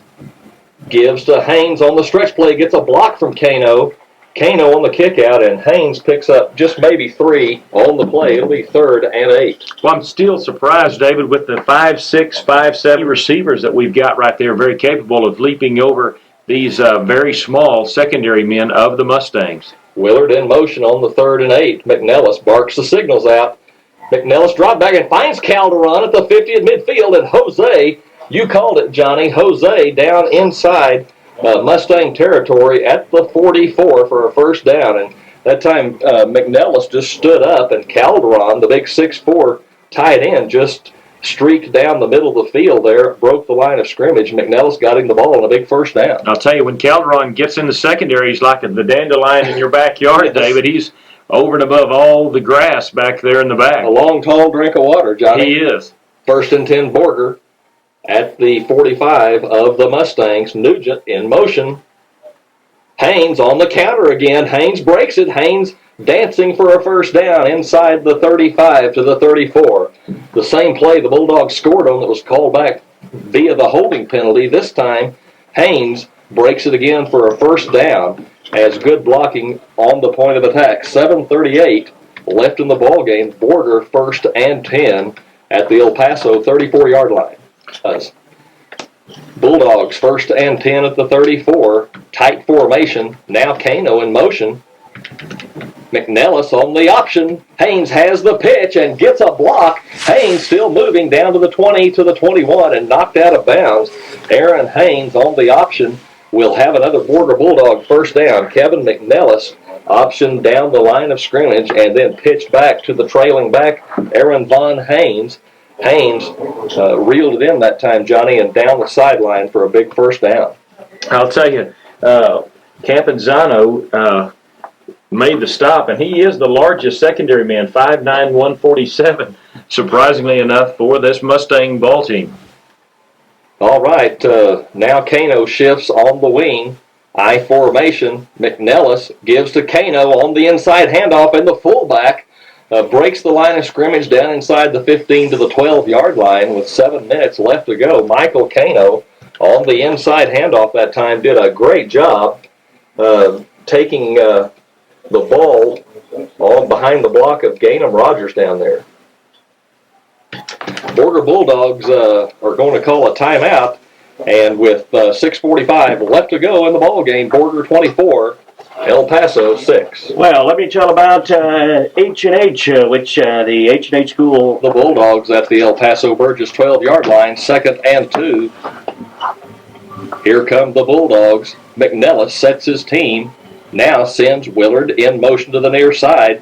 gives to Haynes on the stretch play. Gets a block from Kano. Kano on the kick out, and Haynes picks up just maybe 3 on the play. It'll be 3rd and 8. Well, I'm still surprised, David, with the 5'6", 5'7" receivers that we've got right there, very capable of leaping over these very small secondary men of the Mustangs. Willard in motion on the 3rd and 8. McNellis barks the signals out. McNellis dropped back and finds Calderon at the 50 at midfield, and Jose, you called it, Johnny, Jose down inside Mustang territory at the 44 for a first down. And that time McNellis just stood up, and Calderon, the big 6'4" tight end, just streaked down the middle of the field there, broke the line of scrimmage. McNellis got him the ball and a big first down. I'll tell you, when Calderon gets in the secondary, he's like the dandelion in your backyard, Yes. David. He's over and above all the grass back there in the back. A long, tall drink of water, Johnny. He is. 1st and 10 Borger at the 45 of the Mustangs. Nugent in motion. Haynes on the counter again. Haynes breaks it. Haynes dancing for a first down inside the 35 to the 34. The same play the Bulldogs scored on that was called back via the holding penalty. This time, Haynes breaks it again for a first down as good blocking on the point of attack. 7:38 left in the ball game. Borger 1st and 10 at the El Paso 34-yard line. Bulldogs 1st and 10 at the 34. Tight formation. Now Kano in motion. McNellis on the option. Haynes has the pitch and gets a block. Haynes still moving down to the 20 to the 21 and knocked out of bounds. Aaron Haynes on the option will have another Borger Bulldog first down. Kevin McNellis option down the line of scrimmage and then pitched back to the trailing back, Aaron Von Haynes. Haynes reeled it in that time, Johnny, and down the sideline for a big first down. I'll tell you, Campenzano made the stop, and he is the largest secondary man, 5'9", 147, surprisingly enough, for this Mustang ball team. All right, now Kano shifts on the wing. I formation. McNellis gives to Kano on the inside handoff, and the fullback breaks the line of scrimmage down inside the 15 to the 12-yard line with 7 minutes left to go. Michael Kano on the inside handoff that time did a great job taking the ball all behind the block of Gainham Rogers down there. Borger Bulldogs are going to call a timeout, and with 6:45 left to go in the ball game, Borger 24, El Paso 6. Well, let me tell about H&H, which the H&H school. The Bulldogs at the El Paso Burges 12-yard line, 2nd and 2. Here come the Bulldogs. McNellis sets his team. Now sends Willard in motion to the near side.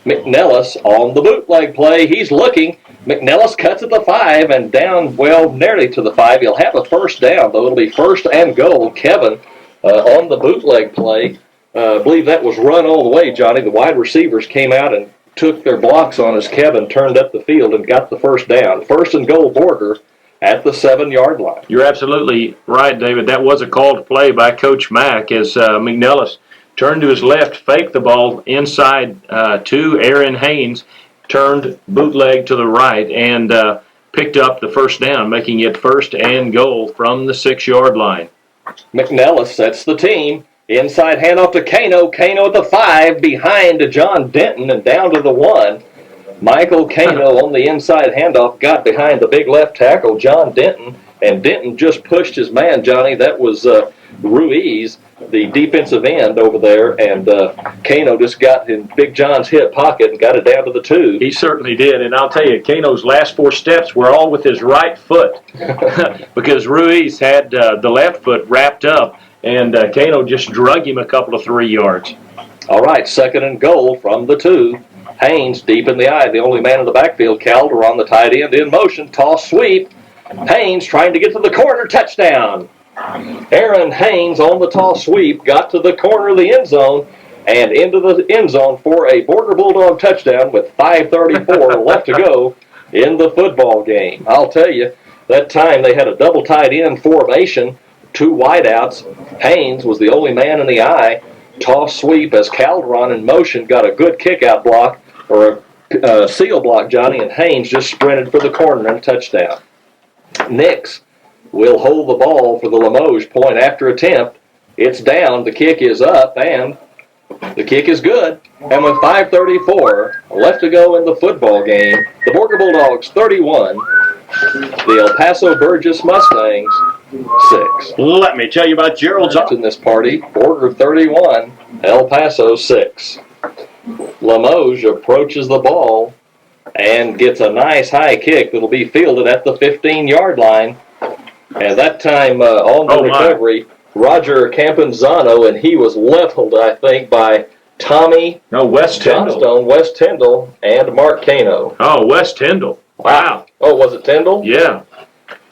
McNellis on the bootleg play. He's looking. McNellis cuts at the 5 and down, well, nearly to the 5. He'll have a first down, though it'll be first and goal. Kevin on the bootleg play. I believe that was run all the way, Johnny. The wide receivers came out and took their blocks on as Kevin turned up the field and got the first down. First and goal, Borger at the 7-yard line. You're absolutely right, David. That was a called play by Coach Mack as McNellis turned to his left, faked the ball inside to Aaron Haynes, turned bootleg to the right, and picked up the first down, making it first and goal from the 6-yard line. McNellis sets the team. Inside handoff to Kano. Kano at the 5, behind to John Denton and down to the 1. Michael Kano on the inside handoff got behind the big left tackle, John Denton, and Denton just pushed his man, Johnny. That was Ruiz, the defensive end over there, and Kano just got in Big John's hip pocket and got it down to the 2. He certainly did, and I'll tell you, Kano's last 4 steps were all with his right foot because Ruiz had the left foot wrapped up, and Kano just drug him a couple of 3 yards. All right, second and goal from the 2. Haynes deep in the eye, the only man in the backfield. Calderon, the tight end, in motion, toss sweep. Haynes trying to get to the corner, touchdown. Aaron Haynes on the toss sweep got to the corner of the end zone and into the end zone for a Borger Bulldog touchdown with 5:34 left to go in the football game. I'll tell you, that time they had a double tight end formation, 2 wideouts. Haynes was the only man in the eye. Toss sweep as Calderon in motion got a good kick-out block, or a seal block, Johnny, and Haynes just sprinted for the corner and a touchdown. Nix will hold the ball for the Limoges point after attempt. It's down, the kick is up, and the kick is good. And with 5:34 left to go in the football game, the Borger Bulldogs 31, the El Paso Burges Mustangs 6. Let me tell you about Gerald's. In this party, Borger 31, El Paso 6. Limoges approaches the ball and gets a nice high kick that'll be fielded at the 15-yard line. And that time on the recovery, Roger Campanzano, and he was leveled, I think, by Tommy West Tyndall. Johnstone, West Tyndall, and Mark Kano. Oh, West Tyndall. Wow. Oh, was it Tyndall? Yeah.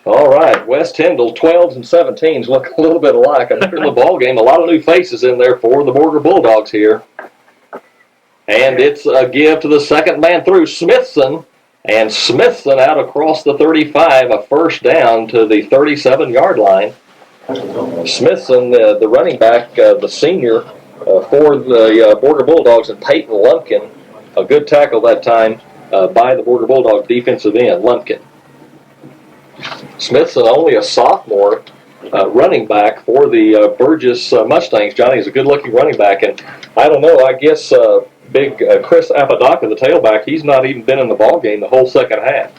All right, West Tyndall, 12s and 17s look a little bit alike. And in the ball game, a lot of new faces in there for the Borger Bulldogs here. And it's a give to the second man through, Smithson. And Smithson out across the 35, a first down to the 37-yard line. Smithson, the running back, the senior for the Borger Bulldogs, and Peyton Lumpkin, a good tackle that time by the Borger Bulldogs defensive end, Lumpkin. Smithson, only a sophomore running back for the Burges Mustangs. Johnny's a good-looking running back, and I don't know, I guess big Chris Apodaca, the tailback, he's not even been in the ball game the whole second half.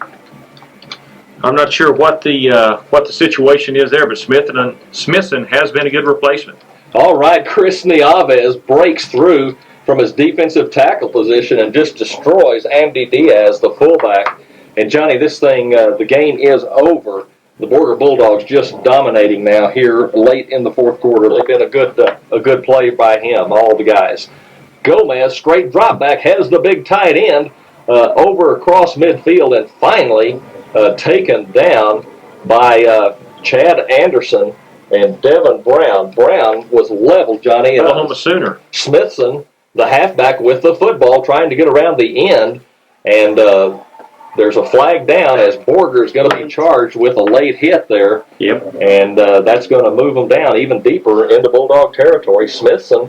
I'm not sure what the situation is there, but Smithson has been a good replacement. All right, Chris Nieves breaks through from his defensive tackle position and just destroys Andy Diaz, the fullback. And Johnny, this thing, the game is over. The Borger Bulldogs just dominating now here late in the fourth quarter. They've been a good play by him, all the guys. Gomez, straight drop back, has the big tight end over across midfield, and finally taken down by Chad Anderson and Devin Brown. Brown was leveled, Johnny. Oklahoma Sooner. Smithson, the halfback, with the football, trying to get around the end, and there's a flag down as Borger is going to be charged with a late hit there. Yep. And that's going to move them down even deeper into Bulldog territory. Smithson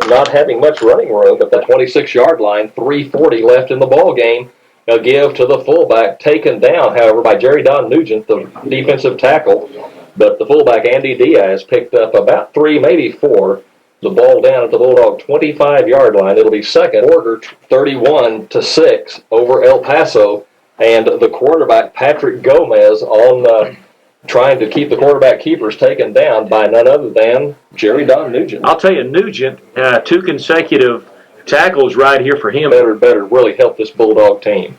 not having much running room at the 26-yard line, 3:40 left in the ball game. A give to the fullback, taken down, however, by Jerry Don Nugent, the defensive tackle. But the fullback, Andy Diaz, picked up about 3, maybe 4. The ball down at the Bulldog 25-yard line. It'll be second. Borger 31-6 over El Paso. And the quarterback, Patrick Gomez, on trying to keep the quarterback keepers taken down by none other than Jerry Don Nugent. I'll tell you, Nugent, 2 consecutive tackles right here for him. Better really help this Bulldog team.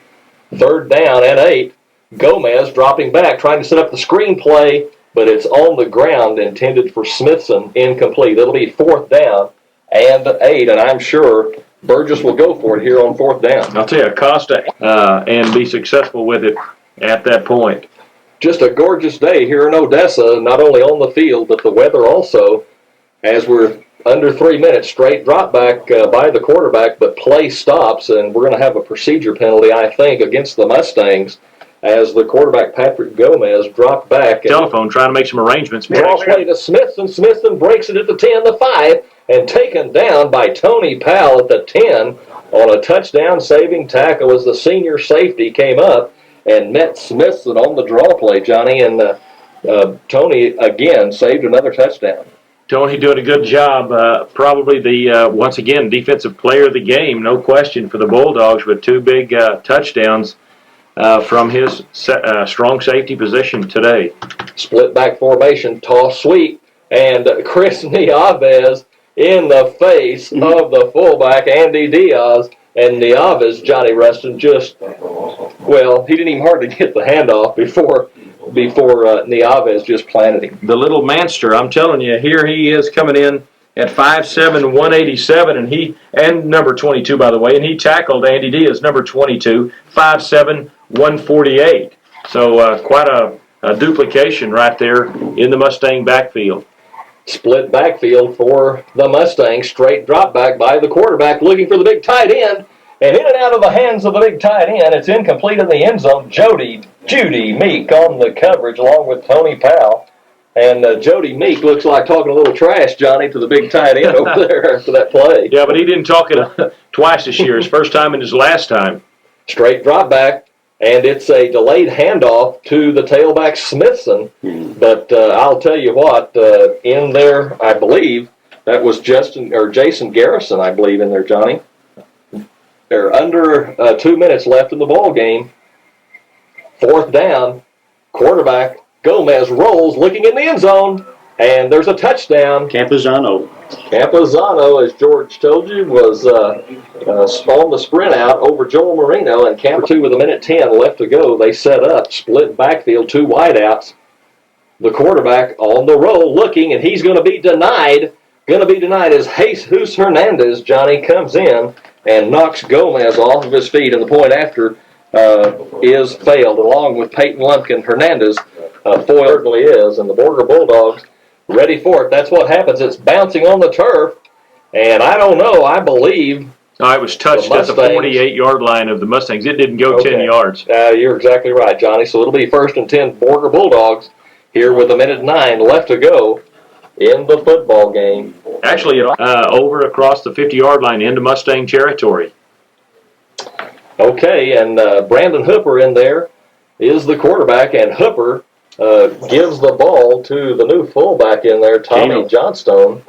Third down and 8. Gomez dropping back, trying to set up the screen play, but it's on the ground, intended for Smithson, incomplete. It'll be 4th down and 8, and I'm sure Burgess will go for it here on 4th down. I'll tell you, Acosta and be successful with it at that point. Just a gorgeous day here in Odessa, not only on the field, but the weather also, as we're under 3 minutes, straight drop back by the quarterback, but play stops, and we're going to have a procedure penalty, I think, against the Mustangs, as the quarterback, Patrick Gomez, dropped back. Telephone, trying to make some arrangements. Draw play to Smithson. Smithson breaks it at the 10, the 5, and taken down by Tony Powell at the 10 on a touchdown-saving tackle as the senior safety came up and met Smithson on the draw play, Johnny, and Tony, again, saved another touchdown. Tony doing a good job. Probably the, once again, defensive player of the game, no question, for the Bulldogs, with 2 big touchdowns from his strong safety position today. Split back formation, toss sweep, and Chris Nieves in the face of the fullback, Andy Diaz, and Nieves, Johnny Rustin, just, well, he didn't even hardly get the handoff before Nieves just planted him. The little manster, I'm telling you, here he is coming in at 5'7", 187, and number 22, by the way, and he tackled Andy Diaz, number 22, 5'7", 148. So quite a duplication right there in the Mustang backfield. Split backfield for the Mustangs, straight drop back by the quarterback, looking for the big tight end, and in and out of the hands of the big tight end. It's incomplete in the end zone. Judy Meek on the coverage along with Tony Powell. And Jody Meek looks like talking a little trash, Johnny, to the big tight end over there after that play. Yeah, but he didn't talk it twice this year. His first time and his last time. Straight drop back, and it's a delayed handoff to the tailback Smithson. But I'll tell you what, in there, I believe, that was Jason Garrison, I believe, in there, Johnny. There are under 2 minutes left in the ball game. 4th down, quarterback Gomez rolls, looking in the end zone, and there's a touchdown. Campuzano, as George told you, was on the sprint out over Joel Marino, and Camp 2 with 1:10 left to go. They set up, split backfield, 2 wideouts. The quarterback on the roll looking, and he's going to be denied. As Jesus Hernandez, Johnny, comes in and knocks Gomez off of his feet, and the point after is failed, along with Peyton Lumpkin. Hernandez certainly is, and the Borger Bulldogs ready for it. That's what happens. It's bouncing on the turf, and I don't know, I believe... No, it was touched at the 48-yard line of the Mustangs. It didn't go 10 yards. You're exactly right, Johnny. So it'll be 1st and 10 Borger Bulldogs here with 1:09 left to go in the football game. Actually, over across the 50-yard line into Mustang territory. Okay, and Brandon Hooper in there is the quarterback, and Hooper gives the ball to the new fullback in there, Tommy Johnstone.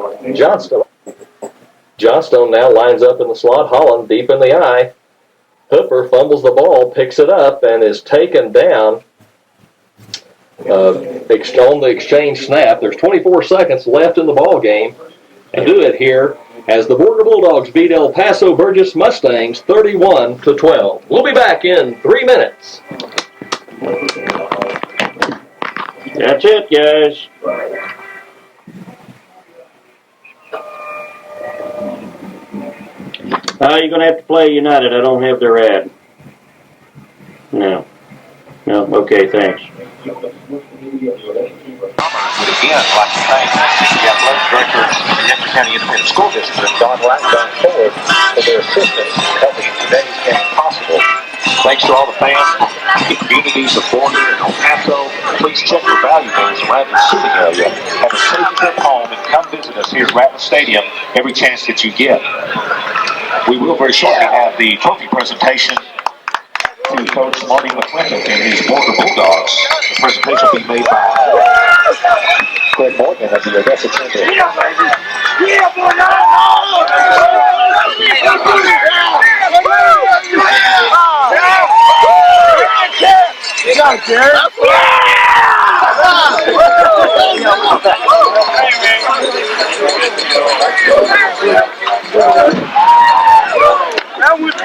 Johnstone now lines up in the slot. Holland deep in the eye. Hooper fumbles the ball, picks it up, and is taken down on the exchange snap. There's 24 seconds left in the ball game. And do it here as the Borger Bulldogs beat El Paso Burges Mustangs 31-12. We'll be back in 3 minutes. that's it, guys. You're going to have to play United. I don't have their ad. No, okay, thanks. But again, like you say, the athletic director of the Edgar County Independent School District, Don Lack, going forward for their assistance in helping today's game possible. Thanks to all the fans from the communities of Borger and El Paso. Please check your valuables around your seating area. Have a safe trip home and come visit us here at Ratliff Stadium every chance that you get. We will very shortly have the trophy presentation to Coach Marty McClintock and his Borger Bulldogs. The presentation will be made by Craig Morgan of the Odessa Chamber. You got it, Jared. That would be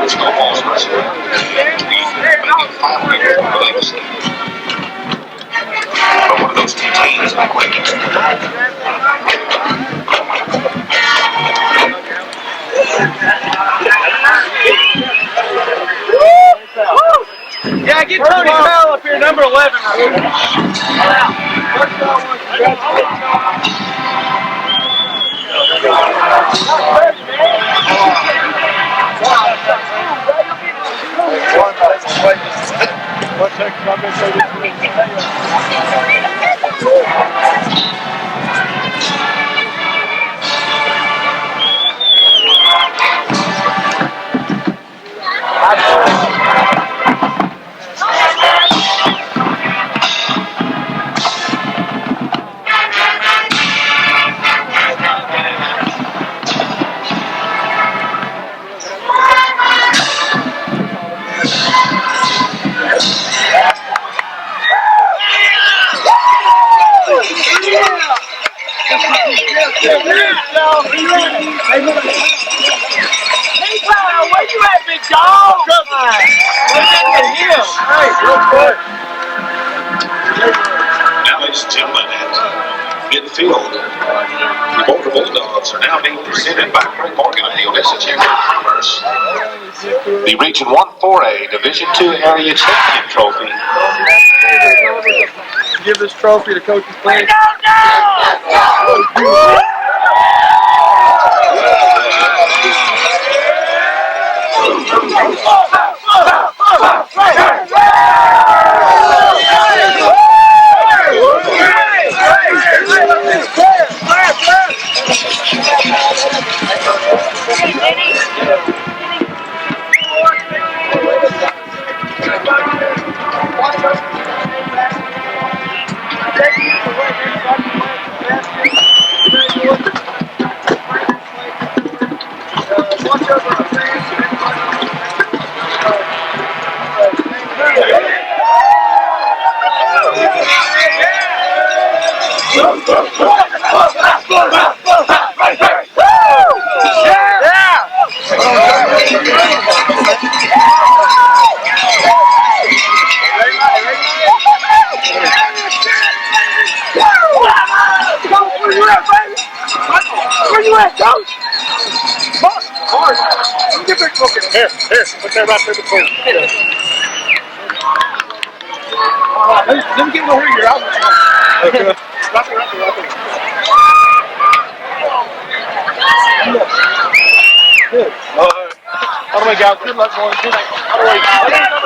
Snowfall's wrestler. The final year of legacy. But one of those two teams, McClintock. Yeah, get Tony Powell up here, number 11. Where you at, big dog? Now, ladies and gentlemen, at midfield, the Borger Bulldogs are now being presented by Borger and the Odessa Chamber of Commerce. The Region 1-4A Division II Area Champion Trophy. Give this trophy to Coach McClintock. Where you at, Coach? Mark, get that cooking. Here, put that right there before. Let me get over here. Okay. Right there. Good. All right. Good luck, boys. Good luck.